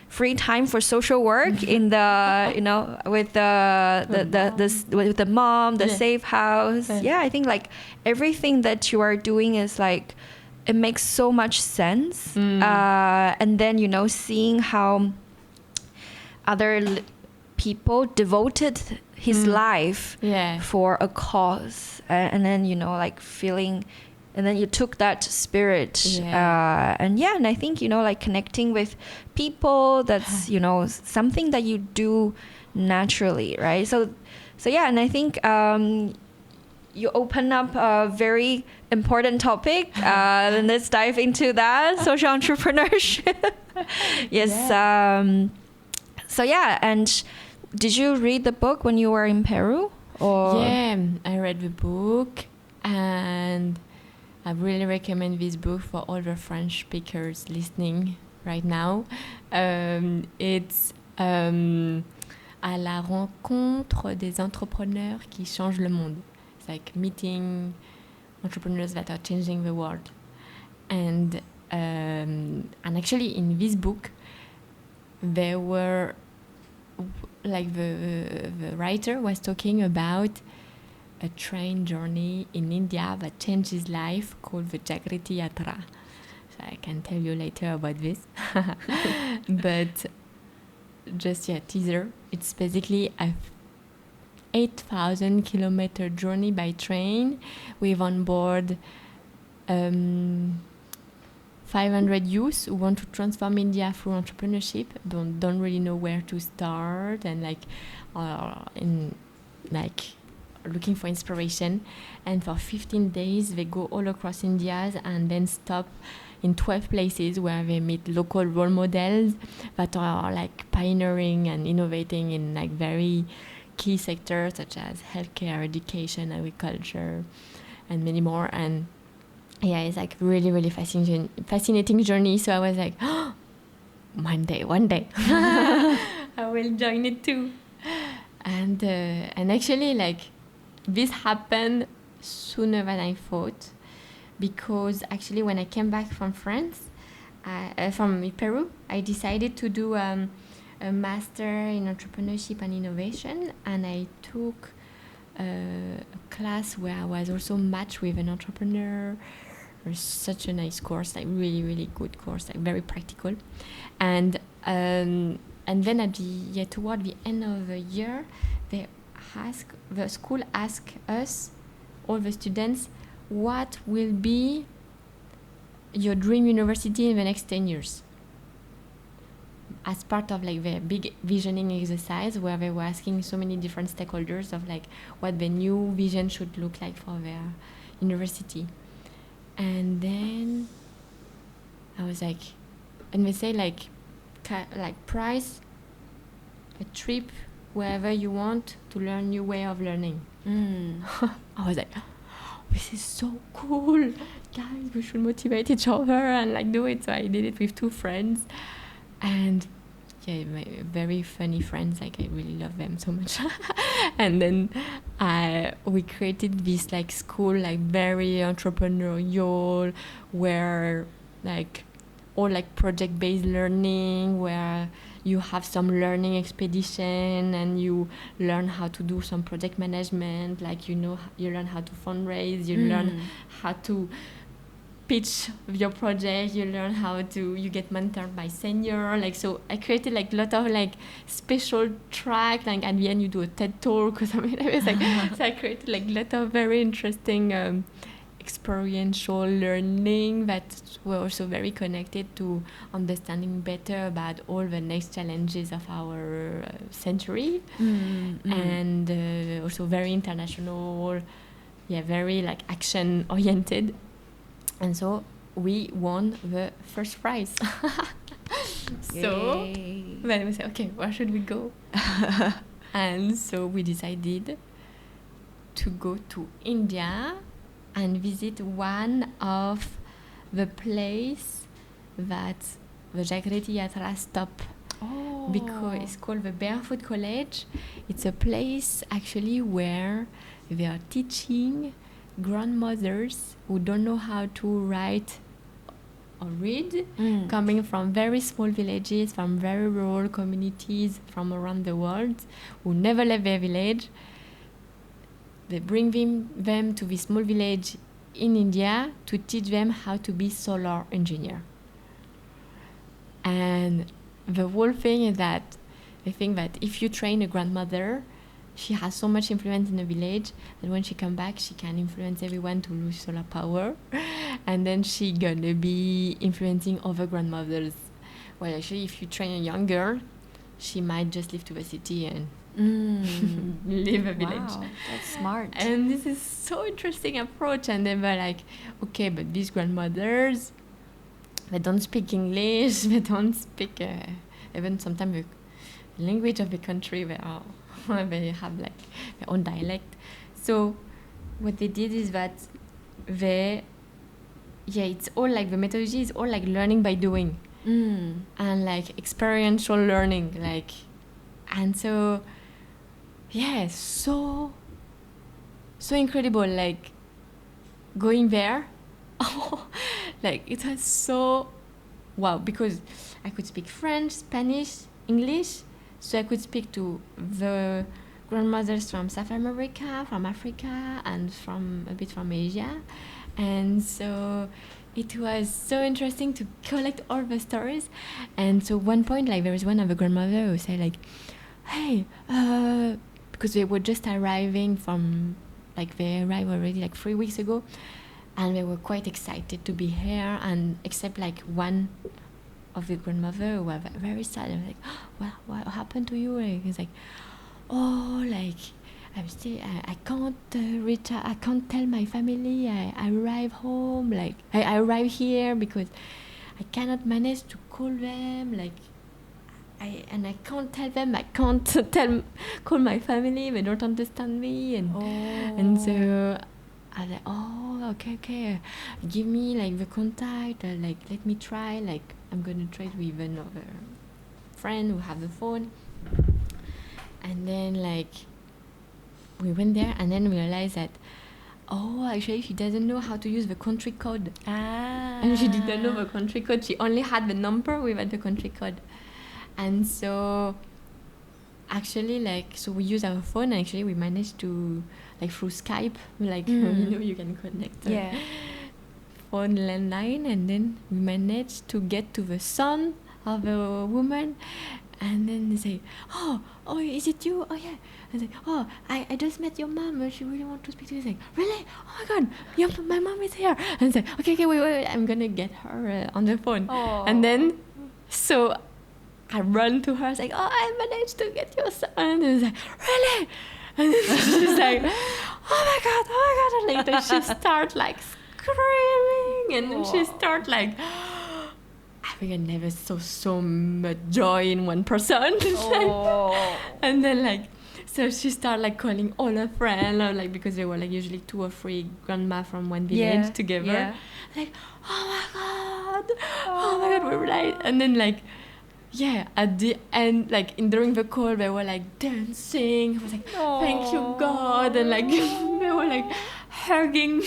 free time for social work in the with the mom, the safe house. I think like everything that you are doing is like it makes so much sense. And then seeing how other people devoted his life for a cause, and then like feeling. And then you took that spirit, and I think like connecting with people, that's something that you do naturally, right? So and I think you open up a very important topic. And let's dive into that, social entrepreneurship. Yes. And did you read the book when you were in Peru? Or I read the book, and I really recommend this book for all the French speakers listening right now. It's à la rencontre des entrepreneurs qui changent le monde. It's like meeting entrepreneurs that are changing the world. And actually in this book, there were like the writer was talking about a train journey in India that changed his life called the Jagriti Yatra. So I can tell you later about this. But just teaser. It's basically a 8,000 kilometer journey by train with on board 500 youth who want to transform India through entrepreneurship, don't really know where to start, and looking for inspiration. And for 15 days they go all across India and then stop in 12 places where they meet local role models that are like pioneering and innovating in like very key sectors such as healthcare, education, agriculture, and many more. And it's like really, really fascinating journey. So I was like, oh, one day, I will join it too. And actually, like, this happened sooner than I thought, because actually when I came back from France, from Peru, I decided to do a master in entrepreneurship and innovation, and I took a class where I was also matched with an entrepreneur. It was such a nice course, like really, really good course, like very practical. And then toward the end of the year, the school asked us, all the students, what will be your dream university in the next 10 years? As part of like the big visioning exercise, where they were asking so many different stakeholders of like what the new vision should look like for their university. And then I was like, and they say like price a trip wherever you want to learn new way of learning. I was like, this is so cool, guys, we should motivate each other and like do it. So I did it with 2 friends, and my very funny friends, like I really love them so much. And then we created this like school, like very entrepreneurial, where like all like project-based learning, where you have some learning expedition and you learn how to do some project management, like you learn how to fundraise, you learn how to pitch your project, you get mentored by senior, like. So I created like a lot of like special track, like at the end you do a TED talk or something like this. Like, so I created like a lot of very interesting experiential learning that were also very connected to understanding better about all the next challenges of our century. And also very international, very like action oriented. And so we won the first prize. So then we said, okay, where should we go? And so we decided to go to India and visit one of the place that the Jagriti Yatra stop. Because it's called the Barefoot College. It's a place actually where they are teaching grandmothers who don't know how to write or read, coming from very small villages, from very rural communities from around the world, who never left their village. They bring them to this small village in India to teach them how to be solar engineer. And the whole thing is that they think that if you train a grandmother, she has so much influence in the village that when she come back, she can influence everyone to lose solar power. And then she gonna be influencing other grandmothers. Well, actually, if you train a young girl, she might just live to the city and leave a village. Wow, that's smart. And this is so interesting approach. And they were like, okay, but these grandmothers, they don't speak English, they don't speak even sometimes the language of the country. They have like their own dialect. So what they did is that it's all like the methodology is all like learning by doing and like experiential learning, like. And so so incredible, like going there. Like it was so wow, because I could speak French, Spanish, English, so I could speak to the grandmothers from South America, from Africa, and from a bit from Asia. And so it was so interesting to collect all the stories. And so one point, like, there was one of the grandmother who said, like, hey, because they were just arriving from, like, they arrived already like 3 weeks ago, and they were quite excited to be here, and except like one of the grandmother who were very sad. I was like, well, what happened to you? Like, it's like, oh, like, I'm still, I can't reach, I can't tell my family I arrive home, like, I arrive here because I cannot manage to call them, like, I can't tell them, I can't call my family, they don't understand me, and so I was like, oh, okay, give me, like, the contact, like, let me try, like, I'm gonna try with another friend who have the phone. And then, like, we went there, and then we realized that, oh, actually she doesn't know how to use the country code. And she didn't know the country code, she only had the number without the country code. And so actually, like, so we use our phone, and actually we managed to, like, through Skype, like, you know, you can connect phone landline, and then we managed to get to the son of the woman, and then they say, oh, is it you? Oh yeah. I was like, oh, I just met your mom, she really wants to speak to you. He's like, really? Oh my god, my mom is here. And I was like, okay, wait, I'm gonna get her on the phone. And then so I run to her. I was like, oh, I managed to get your son. And I was like, really? And she's like, oh my god. And later she starts, like, screaming, and then she starts, like, I think I never saw so much joy in one person. And then, like, so she started, like, calling all her friends, like, because there were, like, usually 2 or 3 grandma from one village together. Like, oh my god, we're right. And then, like, at the end, like, during the call, they were, like, dancing. I was like, thank you, God. And, like, they were, like, hugging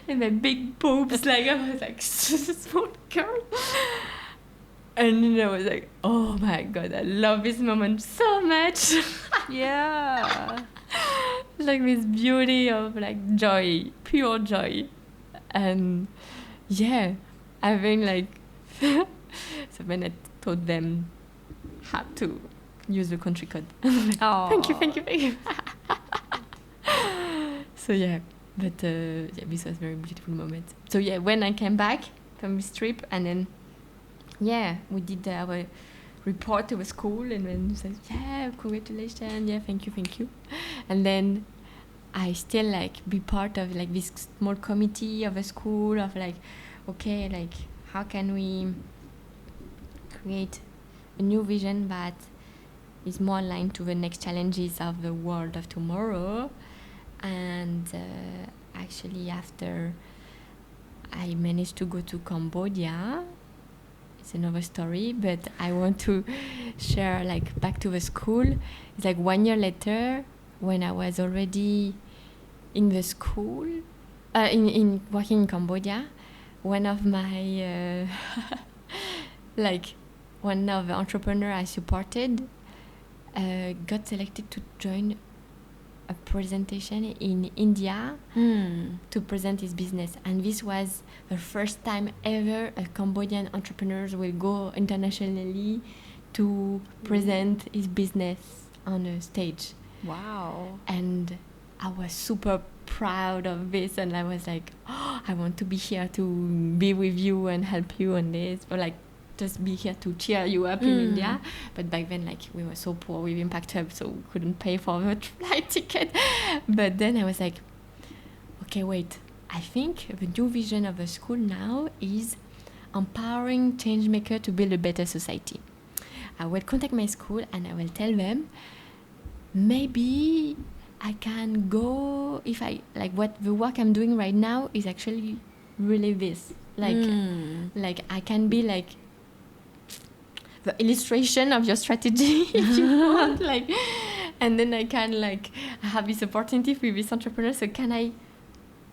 and my big boobs. Like, I was, like, small girl. And then I was like, oh my god, I love this moment so much. Like, this beauty of, like, joy, pure joy. And I think, like, so when I taught them how to use the country code, thank you. So but this was a very beautiful moment. So when I came back from this trip, and then we did our report to the school, and then said, congratulations, thank you. And then I still, like, be part of, like, this small committee of a school of, like, okay, like, how can we create a new vision that is more aligned to the next challenges of the world of tomorrow. And actually, after I managed to go to Cambodia, it's another story, but I want to share, like, back to the school. It's like 1 year later, when I was already in the school, in working in Cambodia, one of my one of the entrepreneurs I supported got selected to join a presentation in India to present his business. And this was the first time ever a Cambodian entrepreneur will go internationally to present his business on a stage. Wow. And I was super proud of this, and I was like, oh, I want to be here to be with you and help you on this, or, like, just be here to cheer you up in India. But back then, like, we were so poor with Impact Hub, so we couldn't pay for the flight ticket. But then I was like, okay, wait, I think the new vision of the school now is empowering change maker to build a better society. I will contact my school and I will tell them, maybe I can go, if I, like, what the work I'm doing right now is actually really this. Like I can be, like, the illustration of your strategy if you want, like, and then I can, like, have this opportunity with this entrepreneur. So can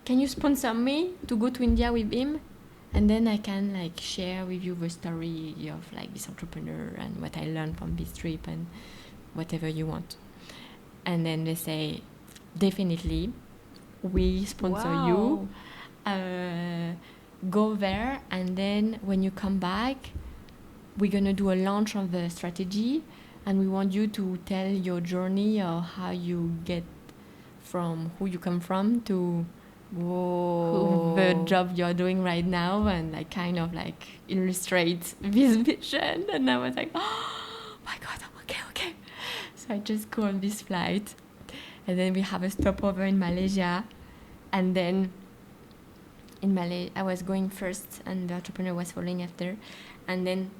you sponsor me to go to India with him And then I can like share with you the story of like this entrepreneur and what I learned from this trip and whatever you want. And then they say, definitely, we sponsor you. Go there, and then when you come back, we're gonna do a launch of the strategy, and we want you to tell your journey or how you get from who you come from to the job you're doing right now, and like kind of like illustrate this vision. And I was like, oh my god, okay. So I just go on this flight, and then we have a stopover in Malaysia, and then in Malaysia I was going first and the entrepreneur was following after, and then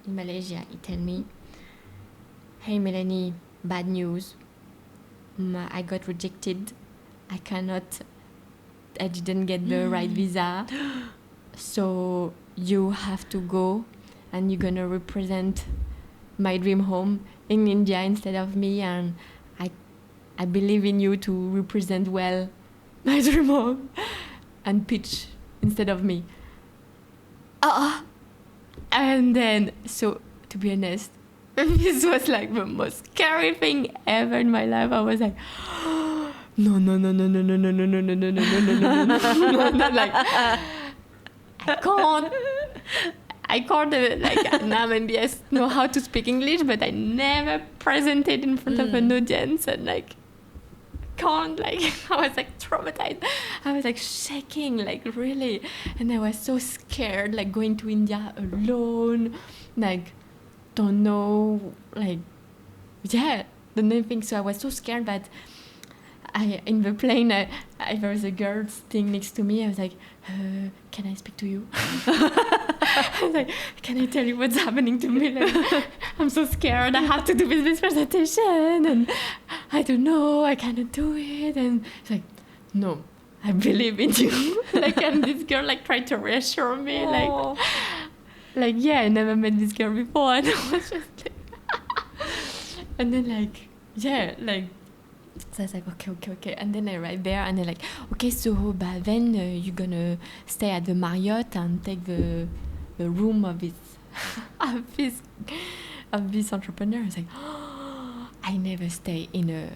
in Malaysia he told me, hey Mélanie, bad news, I got rejected, I didn't get the right visa, so you have to go and you're gonna represent my dream home in India instead of me, and I believe in you to represent well my dream home and pitch instead of me. And then, so to be honest, this was like the most scary thing ever in my life. I was like, no, like I can't like now maybe I know how to speak English, but I never presented in front of an audience, and like can't, like I was like traumatized. I was like shaking, like really, and I was so scared, like going to India alone, like don't know, like don't know anything. So I was so scared that in the plane there was a girl sitting next to me. I was like, can I speak to you? I was like, can I tell you what's happening to me? Like, I'm so scared. I have to do this presentation, and I don't know. I cannot do it. And it's like, no, I believe in you. Like, and this girl like tried to reassure me. Like yeah, I never met this girl before, and I was just like, and then like so I was like, okay. And then I arrived there, and they're like, okay, so then you're gonna stay at the Marriott and take the room of this entrepreneur. I was like, oh, I never stay in a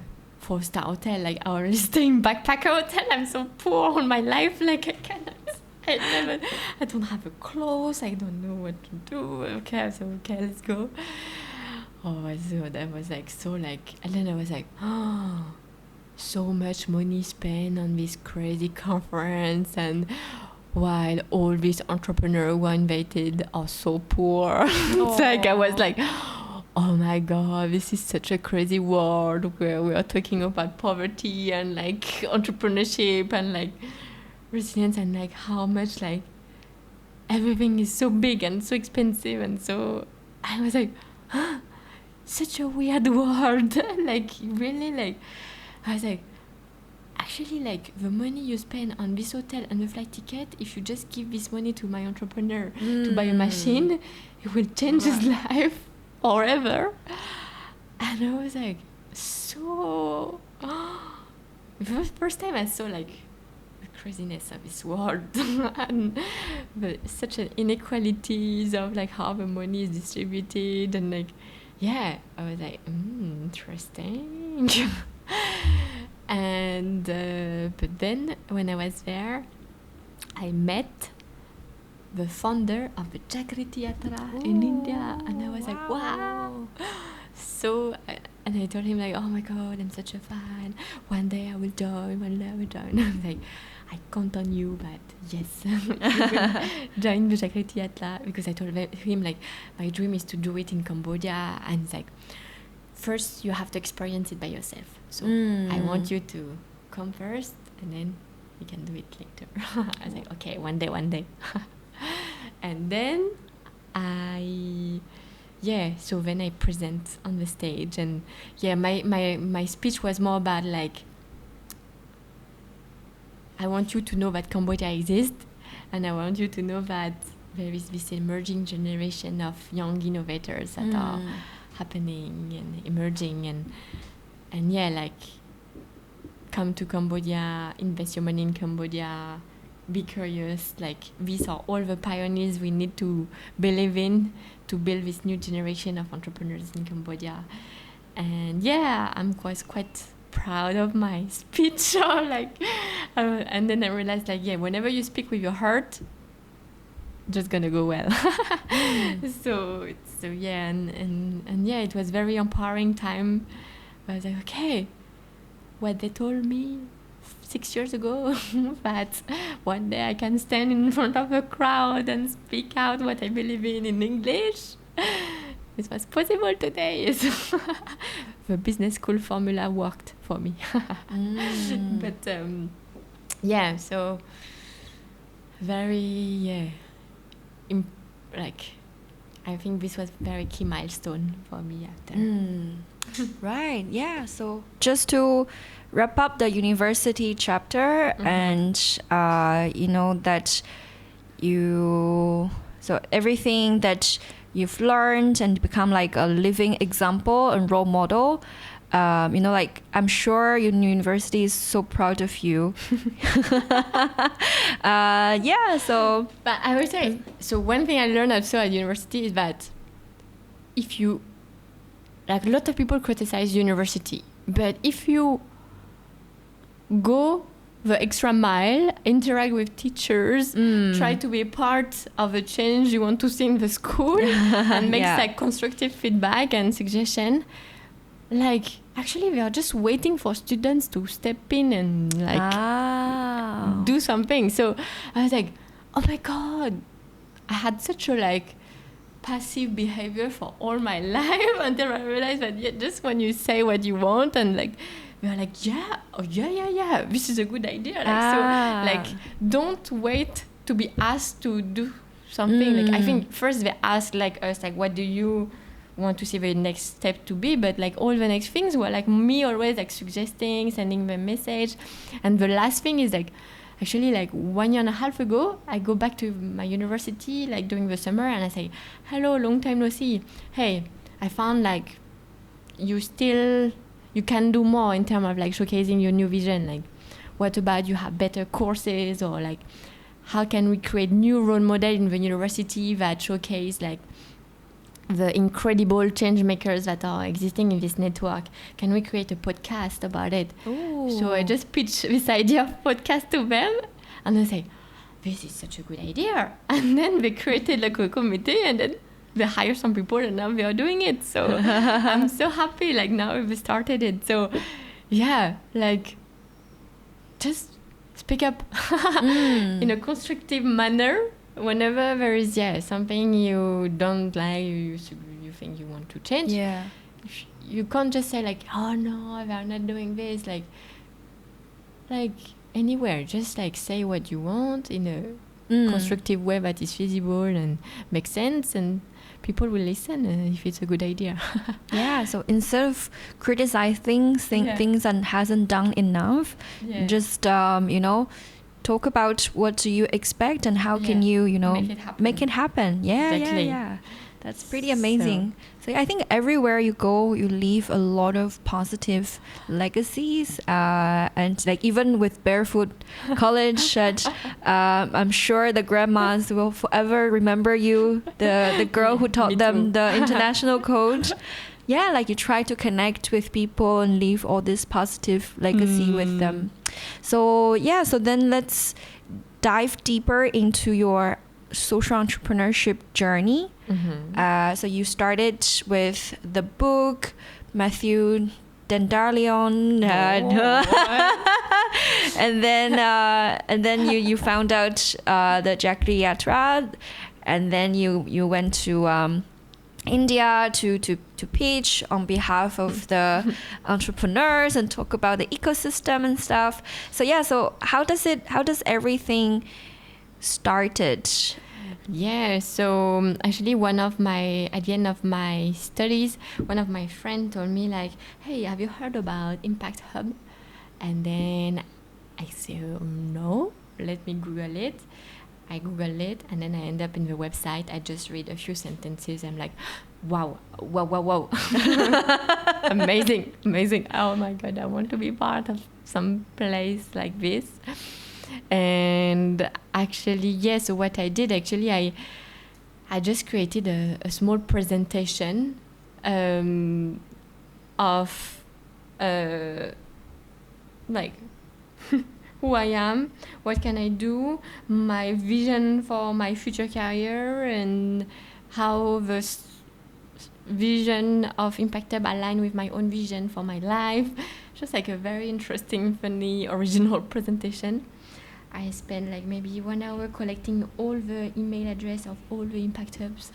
4-star hotel. Like I always stay in backpacker hotel. I'm so poor on my life. Like I don't have a clothes. I don't know what to do. Okay, so let's go. Oh, so that was like so like, and then I was like, oh, so much money spent on this crazy conference, and while all these entrepreneurs who are invited are so poor. It's like I was like, oh my god, this is such a crazy world where we are talking about poverty and like entrepreneurship and like resilience, and like how much like everything is so big and so expensive, and so I was like, such a weird world. Like really, like I was like, actually, like the money you spend on this hotel and the flight ticket, if you just give this money to my entrepreneur to buy a machine, it will change his life forever. And I was like, so the first time I saw like the craziness of this world and such an inequalities of like how the money is distributed, and like I was like, interesting. And but then when I was there, I met the founder of the Jagriti Yatra in India, and I was like, wow. So and I told him like, oh my god, I'm such a fan, one day I will join. And I was like, I count on you, but yes, you will join the Jagriti Yatra, because I told him like my dream is to do it in Cambodia, and it's like, first you have to experience it by yourself. So I want you to come first, and then you can do it later. I was like, okay, one day. And then so then I present on the stage, and my speech was more about like, I want you to know that Cambodia exists, and I want you to know that there is this emerging generation of young innovators that are happening and emerging, and like, come to Cambodia, invest your money in Cambodia, be curious. Like, these are all the pioneers we need to believe in to build this new generation of entrepreneurs in Cambodia. And yeah, I'm quite proud of my speech. And then I realized, like, yeah, whenever you speak with your heart, just gonna go well. So yeah, and yeah, it was very empowering time. I was like, okay, what they told me 6 years ago, that one day I can stand in front of a crowd and speak out what I believe in English. It was possible today. So the business school formula worked for me. But yeah, so very I think this was a very key milestone for me after. Right, yeah. So just to wrap up the university chapter, and that so everything that you've learned and become like a living example and role model. I'm sure your university is so proud of you. So. But I would say, so one thing I learned also at university is that if you, like, a lot of people criticize university, but if you go the extra mile, interact with teachers, try to be part of the change you want to see in the school, and make like constructive feedback and suggestion. Like, actually, we are just waiting for students to step in and do something. So I was like, oh my God, I had such a passive behavior for all my life until I realized that just when you say what you want and we are like, yeah, this is a good idea. So don't wait to be asked to do something. I think first they ask us, what do you want to see the next step to be, but all the next things were me always suggesting, sending the message. And the last thing is actually 1 year and a half ago, I go back to my university during the summer and I say, hello, long time no see. Hey, I found you can do more in terms of showcasing your new vision. What about you have better courses, or how can we create new role model in the university that showcase the incredible change makers that are existing in this network? Can we create a podcast about it? Ooh. So I just pitched this idea of podcast to them, and they say, this is such a good idea. And then they created a committee, and then they hire some people, and now they are doing it. So I'm so happy. Now we started it. So yeah, just speak up in a constructive manner. Whenever there is something you don't like, you think you want to change, you can't just say oh no, they're not doing this. Anywhere, just say what you want in a constructive way that is feasible and makes sense, and people will listen if it's a good idea. So instead of criticizing things that hasn't done enough, just talk about what do you expect and how can you make it happen. Exactly. That's pretty amazing. So I think everywhere you go, you leave a lot of positive legacies, and even with Barefoot College, I'm sure the grandmas will forever remember you, the girl who taught them the international code. You try to connect with people and leave all this positive legacy with them. So then let's dive deeper into your social entrepreneurship journey. So you started with the book, Matthew Dandalion, and then you found out the Jakri Yatra, and then you went to India to pitch on behalf of the entrepreneurs and talk about the ecosystem and stuff. So how does everything started? So actually at the end of my studies, one of my friends told me hey, have you heard about Impact Hub? And then I said, no, let me Google it. I Googled it, and then I end up in the website. I just read a few sentences. I'm like, wow. amazing. Oh my God, I want to be part of some place like this. And actually, so what I did, actually, I just created a small presentation of like who I am, what can I do, my vision for my future career, and how the vision of Impact Hub align with my own vision for my life. Just like a very interesting, funny, original presentation. I spent like maybe 1 hour collecting all the email address of all the Impact Hubs,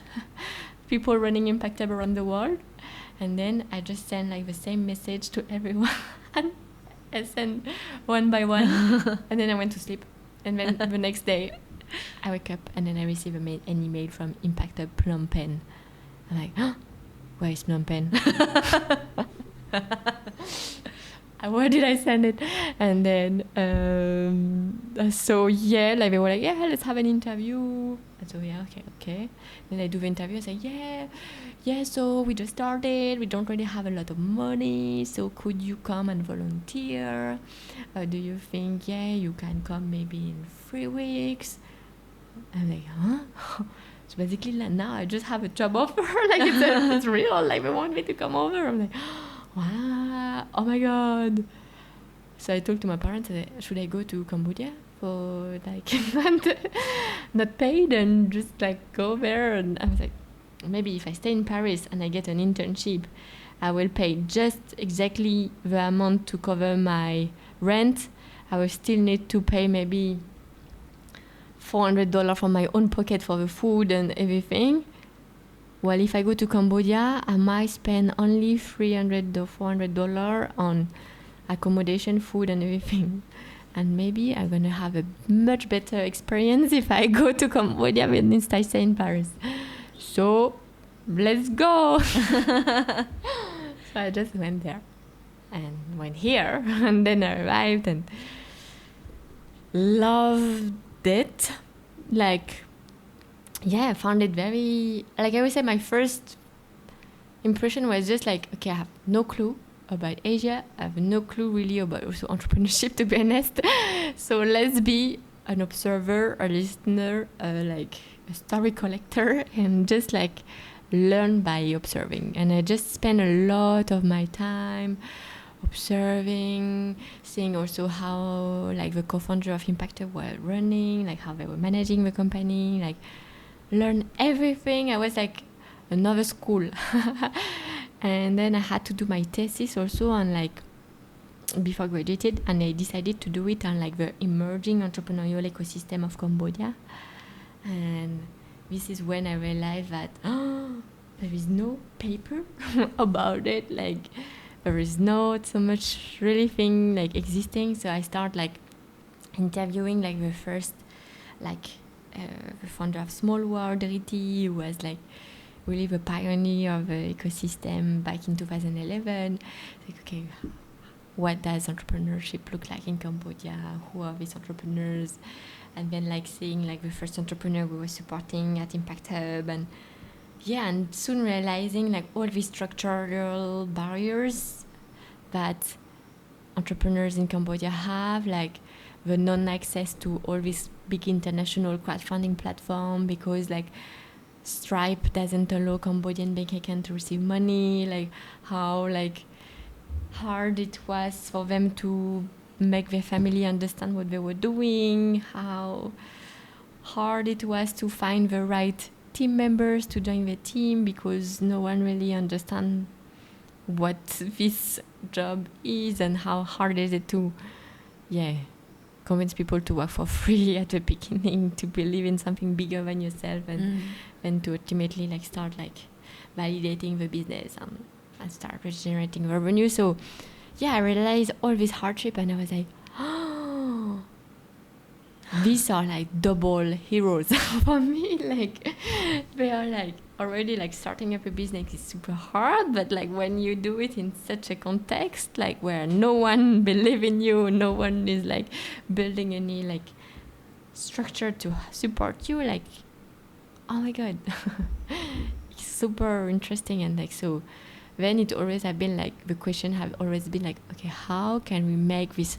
people running Impact Hub around the world. And then I just sent like the same message to everyone. I sent one by one, and then I went to sleep. And then the next day, I wake up and then I receive an email from Impact Hub Phnom Penh. I'm like, where is Phnom Penh? Where did I send it? And then, so yeah, like they were like, yeah, let's have an interview. And so yeah, okay. Then I do the interview. I say, yeah, so we just started. We don't really have a lot of money. So could you come and volunteer? Do you think, you can come maybe in 3 weeks? I'm like, huh? So basically, like, now I just have a job offer. Like it's real. Like they want me to come over. I'm like, wow, oh my god. So I talked to my parents, should I go to Cambodia for like not paid and just like go there? And I was like, maybe if I stay in Paris and I get an internship, I will pay just exactly the amount to cover my rent. I will still need to pay maybe $400 from my own pocket for the food and everything. Well, if I go to Cambodia, I might spend only $300 or $400 on accommodation, food, and everything. And maybe I'm going to have a much better experience if I go to Cambodia than if I stay in Paris. So, let's go! So I just went there and went here. And then I arrived and loved it. Like, I found it very, like I would say my first impression was just like, okay, I have no clue about Asia. I have no clue really about also entrepreneurship, to be honest. So let's be an observer, a listener, like a story collector, and just like learn by observing. And I just spent a lot of my time observing, seeing also how like the co-founder of Impact Hub were running, like how they were managing the company, like learn everything. I was like another school. And then I had to do my thesis also on like before I graduated, and I decided to do it on like the emerging entrepreneurial ecosystem of Cambodia. And this is when I realized that there is no paper about it, like there is not so much really thing like existing. So I start like interviewing like the first like the founder of Small World, Riti, who was like really the pioneer of the ecosystem back in 2011. Like, okay, what does entrepreneurship look like in Cambodia? Who are these entrepreneurs? And then like seeing like the first entrepreneur we were supporting at Impact Hub, and and soon realizing like all these structural barriers that entrepreneurs in Cambodia have, like the non-access to all these big international crowdfunding platform, because like Stripe doesn't allow Cambodian bank account to receive money, like how like hard it was for them to make their family understand what they were doing, how hard it was to find the right team members to join the team, because no one really understands what this job is, and how hard is it to convince people to work for free at the beginning, to believe in something bigger than yourself, and to ultimately like start like validating the business and start generating revenue. So I realized all this hardship, and I was like, these are like double heroes for me. Like they are like already like starting up a business is super hard, but like when you do it in such a context, like where no one believes in you, no one is like building any like structure to support you, like oh my god. It's super interesting. And like so then it always have been like the question have always been like, okay, how can we make this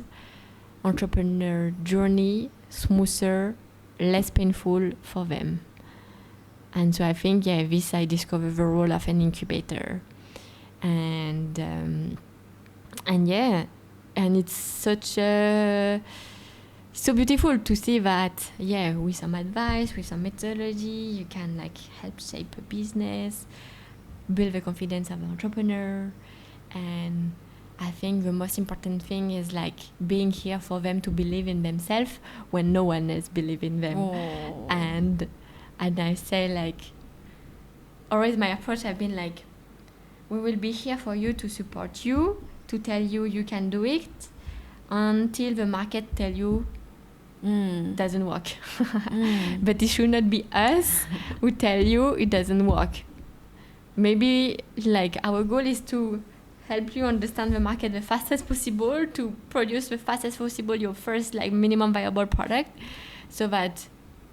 entrepreneur journey smoother, less painful for them. And so I think, this I discovered the role of an incubator. And it's such a... so beautiful to see that, with some advice, with some methodology, you can like help shape a business, build the confidence of the entrepreneur. And I think the most important thing is like being here for them to believe in themselves when no one else believes in them. Oh. And I say like, always my approach have been like, we will be here for you to support you, to tell you you can do it, until the market tell you doesn't work. But it should not be us who tell you it doesn't work. Maybe like our goal is to help you understand the market the fastest possible, to produce the fastest possible your first like minimum viable product, so that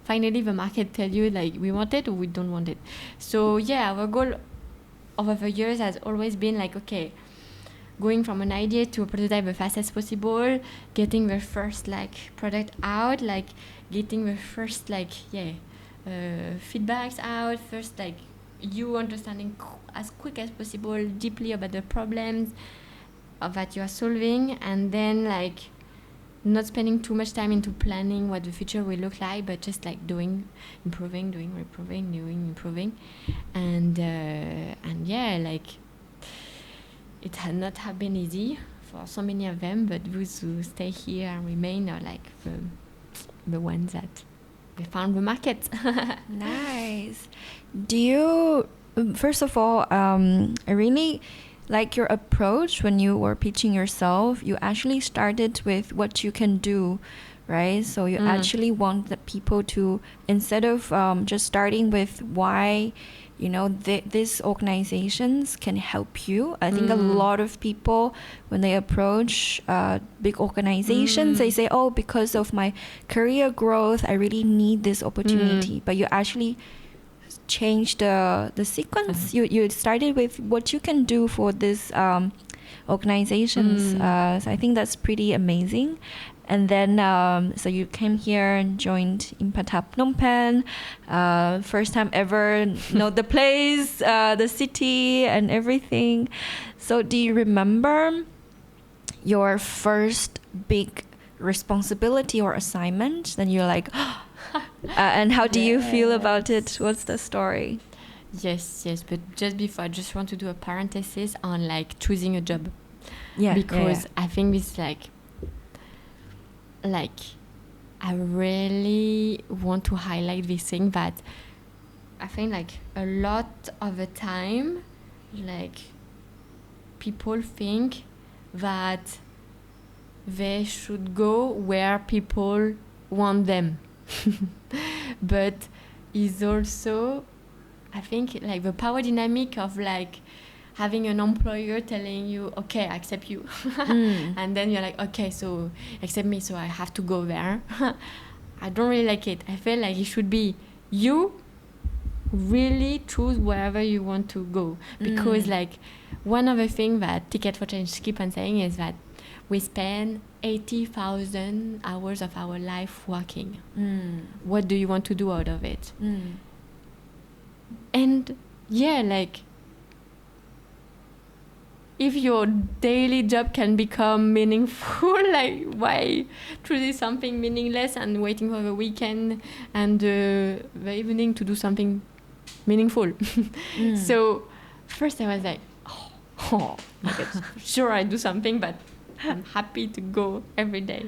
finally the market tell you like we want it or we don't want it. So our goal over the years has always been like, okay, going from an idea to a prototype the fastest possible, getting the first like product out, like getting the first like feedbacks out, first like you understanding as quick as possible deeply about the problems that you are solving, and then like not spending too much time into planning what the future will look like, but just like doing, improving, doing, improving, doing, improving. And like it had not have been easy for so many of them, but those who stay here and remain are like the ones that they found the market. Nice. Do you, first of all, I really like your approach when you were pitching yourself. You actually started with what you can do, right? So you actually want the people to, instead of just starting with why, you know, these organizations can help you. I think a lot of people, when they approach big organizations, they say, oh, because of my career growth, I really need this opportunity. But you actually change the sequence. You started with what you can do for these organizations. So I think that's pretty amazing. And then so you came here and joined Impact Hub Phnom Penh. First time ever, know the place, the city and everything. So do you remember your first big responsibility or assignment? Then you're like, and how do you feel about it? What's the story? Yes. But just before, I just want to do a parenthesis on like choosing a job. Yeah. Because I think it's like I really want to highlight this thing that I think like a lot of the time, like people think that they should go where people want them. But is also, I think, like the power dynamic of like having an employer telling you, okay, I accept you. And then you're like, okay, so accept me, so I have to go there. I don't really like it. I feel like it should be you really choose wherever you want to go. Because like one of the things that Ticket for Change keep on saying is that we spend 80,000 hours of our life working. What do you want to do out of it? And like if your daily job can become meaningful, like why choosing something meaningless and waiting for the weekend and the evening to do something meaningful? So first I was like, oh my God, sure I do something, but I'm happy to go every day.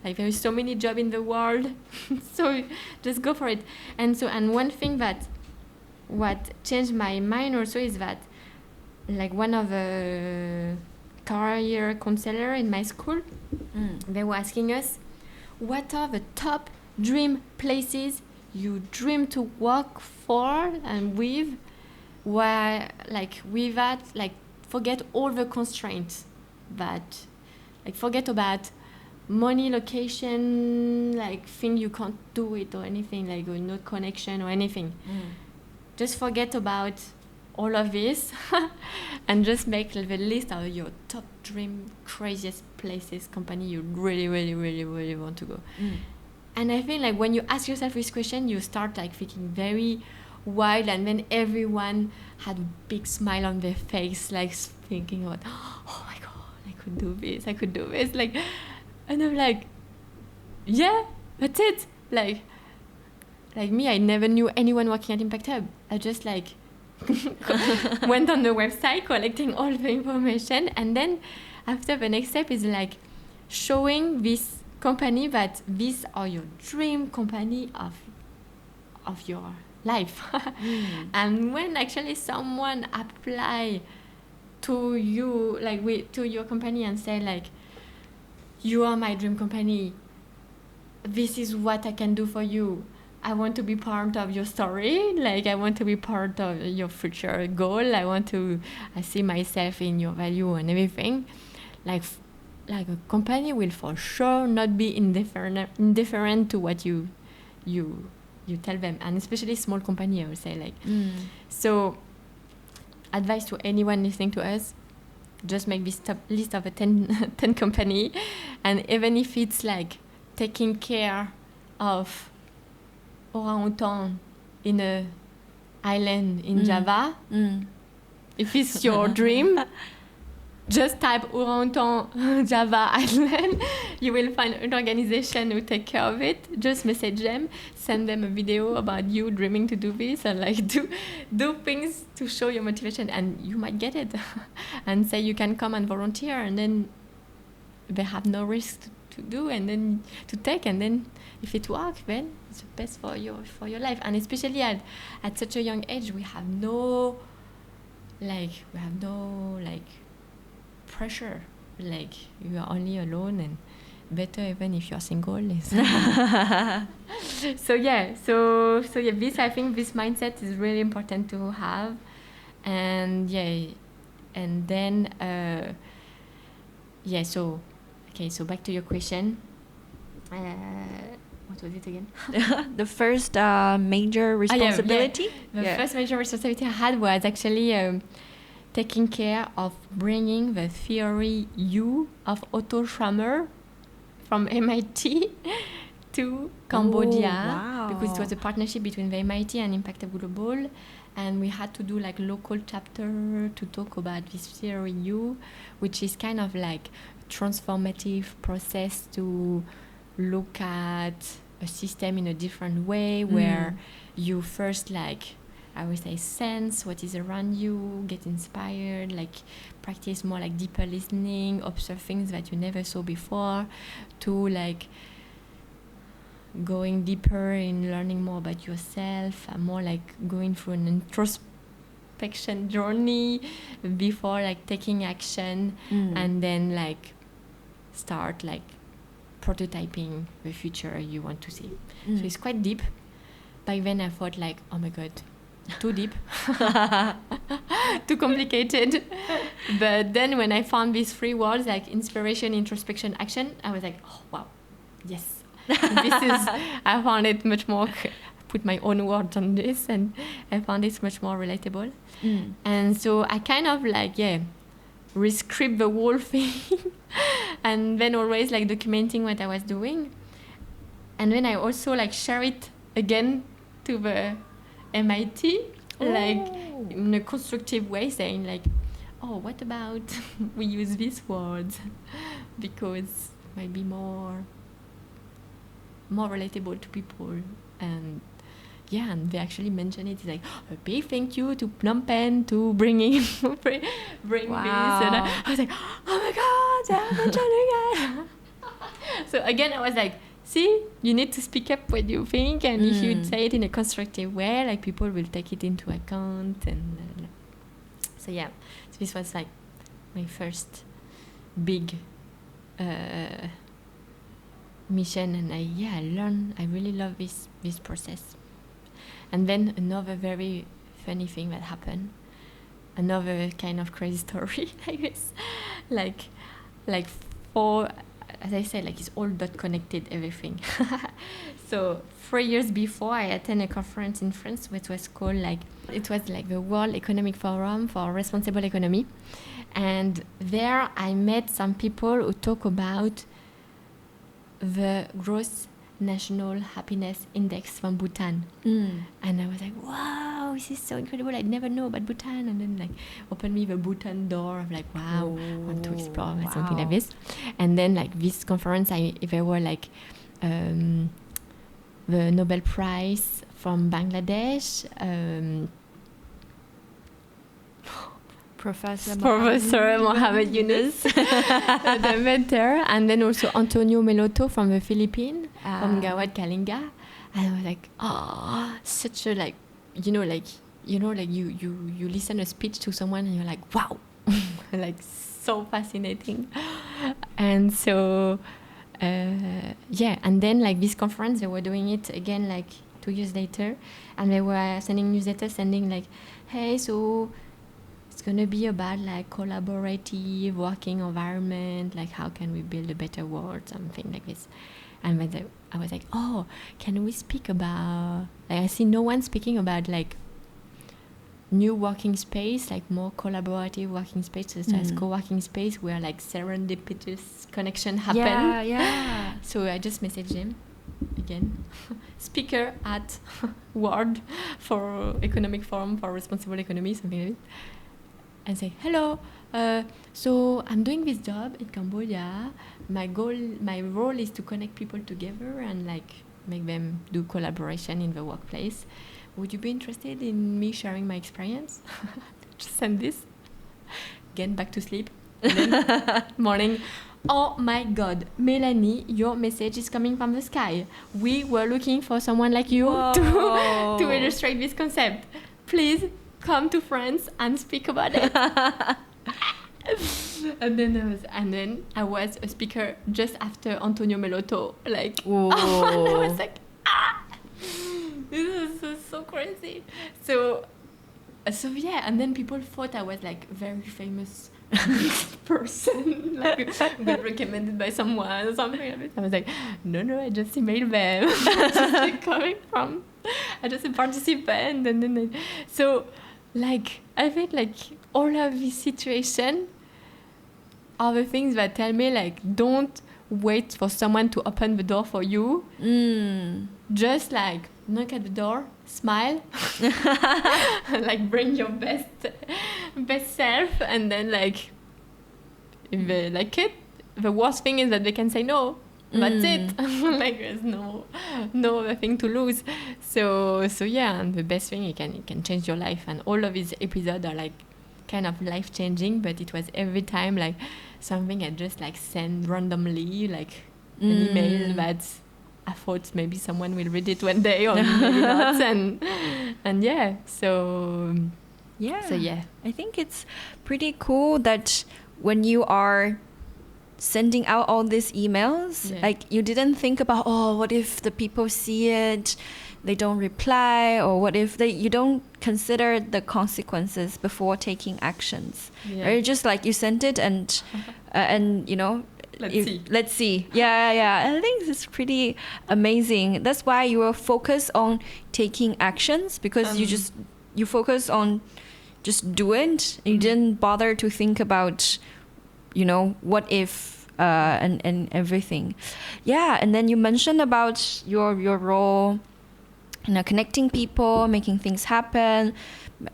Like there is so many jobs in the world, so just go for it. And one thing that what changed my mind also is that like one of the career counselor in my school, they were asking us, what are the top dream places you dream to work for and with, where like with that, like forget all the constraints, that like forget about money, location, like thing you can't do it or anything, like no connection or anything. Just forget about all of this and just make the list of your top dream, craziest places, company you really, really, really, really want to go. And I think like when you ask yourself this question, you start like thinking very wild, and then everyone had a big smile on their face, like thinking about, oh my God, I could do this, like, and I'm like, yeah, that's it. Like me, I never knew anyone working at Impact Hub. I just like went on the website collecting all the information, and then after the next step is like showing this company that these are your dream company of your life. And when actually someone apply to you, like to your company, and say like, you are my dream company, this is what I can do for you, I want to be part of your story, like I want to be part of your future goal, I see myself in your value and everything, like a company will for sure not be indifferent to what you tell them, and especially small company, I would say, like. So advice to anyone listening to us, just make this top list of a 10 company, and even if it's like taking care of orang-outan in a island in Java, if it's your dream, just type orang-outan Java island. You will find an organization who take care of it. Just message them, send them a video about you dreaming to do this, and like do things to show your motivation, and you might get it. And say you can come and volunteer, and then they have no risk to do, and then to take, and then if it works, then it's the best for your life. And especially at such a young age, we have no pressure, like you are only alone, and better even if you're single. So this, I think this mindset is really important to have. And then so back to your question, what was it again? The first major responsibility? The first major responsibility I had was actually taking care of bringing the theory U of Otto Schrammer from MIT to Cambodia. Because it was a partnership between the MIT and Impact Hub Global, and we had to do like local chapter to talk about this theory U, which is kind of like transformative process to look at a system in a different way, where you first like, I would say, sense what is around you, get inspired, like practice more like deeper listening, observe things that you never saw before, to like going deeper in learning more about yourself, and more like going through an introspection journey before like taking action, and then like start like prototyping the future you want to see. So it's quite deep. Back then I thought like, oh my God, too deep, too complicated. But then when I found these 3 words like inspiration, introspection, action, I was like, oh wow, yes, this is, I found it much more, put my own words on this, and I found it much more relatable. And so I kind of like rescript the whole thing and then always like documenting what I was doing, and then I also like share it again to the MIT, like in a constructive way, saying like, oh, what about we use these words because it might be more relatable to people. And and they actually mentioned it. It's like, a big thank you to Phnom Penh to bring this. And I was like, oh my God, they mentioning it. So again, I was like, see, you need to speak up what you think, and if you say it in a constructive way, like people will take it into account. And so this was like my first big mission, and I really love this process. And then another very funny thing that happened, another kind of crazy story, I guess, like as I said, like it's all dot connected, everything. So 3 years before, I attended a conference in France, which was called it was like the World Economic Forum for Responsible Economy. And there I met some people who talk about the gross national happiness index from Bhutan. And I was like, wow, this is so incredible. I never know about Bhutan. And then like opened me the Bhutan door of like, wow, I want to explore something like this. And then like this conference, there were like the Nobel Prize from Bangladesh, Professor Mohamed Yunus, the mentor, and then also Antonio Meloto from the Philippines, from Gawad Kalinga. And I was like, oh, such a like, you listen a speech to someone and you're like, wow, like so fascinating. And so, and then like this conference, they were doing it again like 2 years later, and they were sending newsletters, like, hey, so it's gonna be about like collaborative working environment, like how can we build a better world, something like this. And when I was like, oh, can we speak about, like I see no one speaking about like new working space, like more collaborative working spaces, such as co-working space where like serendipitous connection happen. Yeah. So I just messaged him again, speaker at World for Economic Forum for Responsible Economy, something like that. And say, hello, so I'm doing this job in Cambodia. My role is to connect people together and like make them do collaboration in the workplace. Would you be interested in me sharing my experience? Just send this. Again, back to sleep. And then morning. Oh my God, Mélanie, your message is coming from the sky. We were looking for someone like you to illustrate this concept. Please come to France and speak about it. and then I was a speaker just after Antonio Meloto. Like, I was like, this is so crazy. So yeah, and then people thought I was like very famous person, like got recommended by someone or something like that. I was like, no, I just emailed them. Just like coming from, I just a participant, and then so like I feel like all of these situations are the things that tell me like don't wait for someone to open the door for you. Just like knock at the door, smile, like bring your best self, and then like if they like it, the worst thing is that they can say no. That's it. Like there's no other thing to lose. So yeah, and the best thing, you can change your life. And all of these episodes are like kind of life changing, but it was every time like something I just like send randomly, like an email that I thought maybe someone will read it one day or maybe not, and yeah. So I think it's pretty cool that when you are sending out all these emails, like you didn't think about, oh, what if the people see it, they don't reply, or what if you don't consider the consequences before taking actions. Or just like you sent it and you know, let's see. Yeah. I think this is pretty amazing. That's why you were focused on taking actions, because you focus on just do it. You didn't bother to think about, you know, what if and everything. Yeah, and then you mentioned about your role, you know, connecting people, making things happen,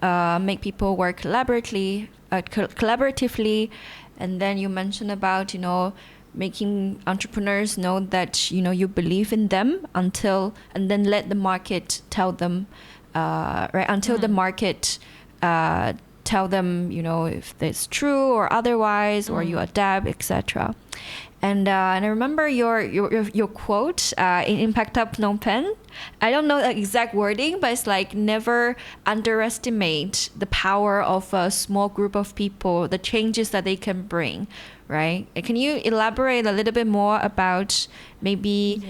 make people work collaboratively, and then you mentioned about, you know, making entrepreneurs know that, you know, you believe in them and then let the market tell them, until the market tell them, you know, if it's true or otherwise, or you adapt, etc. And I remember your quote in Impact Hub Phnom Penh. I don't know the exact wording, but it's like, never underestimate the power of a small group of people, the changes that they can bring, right? Can you elaborate a little bit more about maybe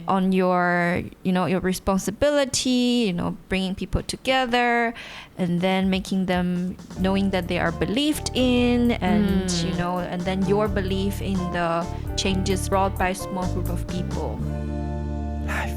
on your, you know, your responsibility, you know, bringing people together and then making them knowing that they are believed in, and, you know, and then your belief in the changes brought by a small group of people. Life.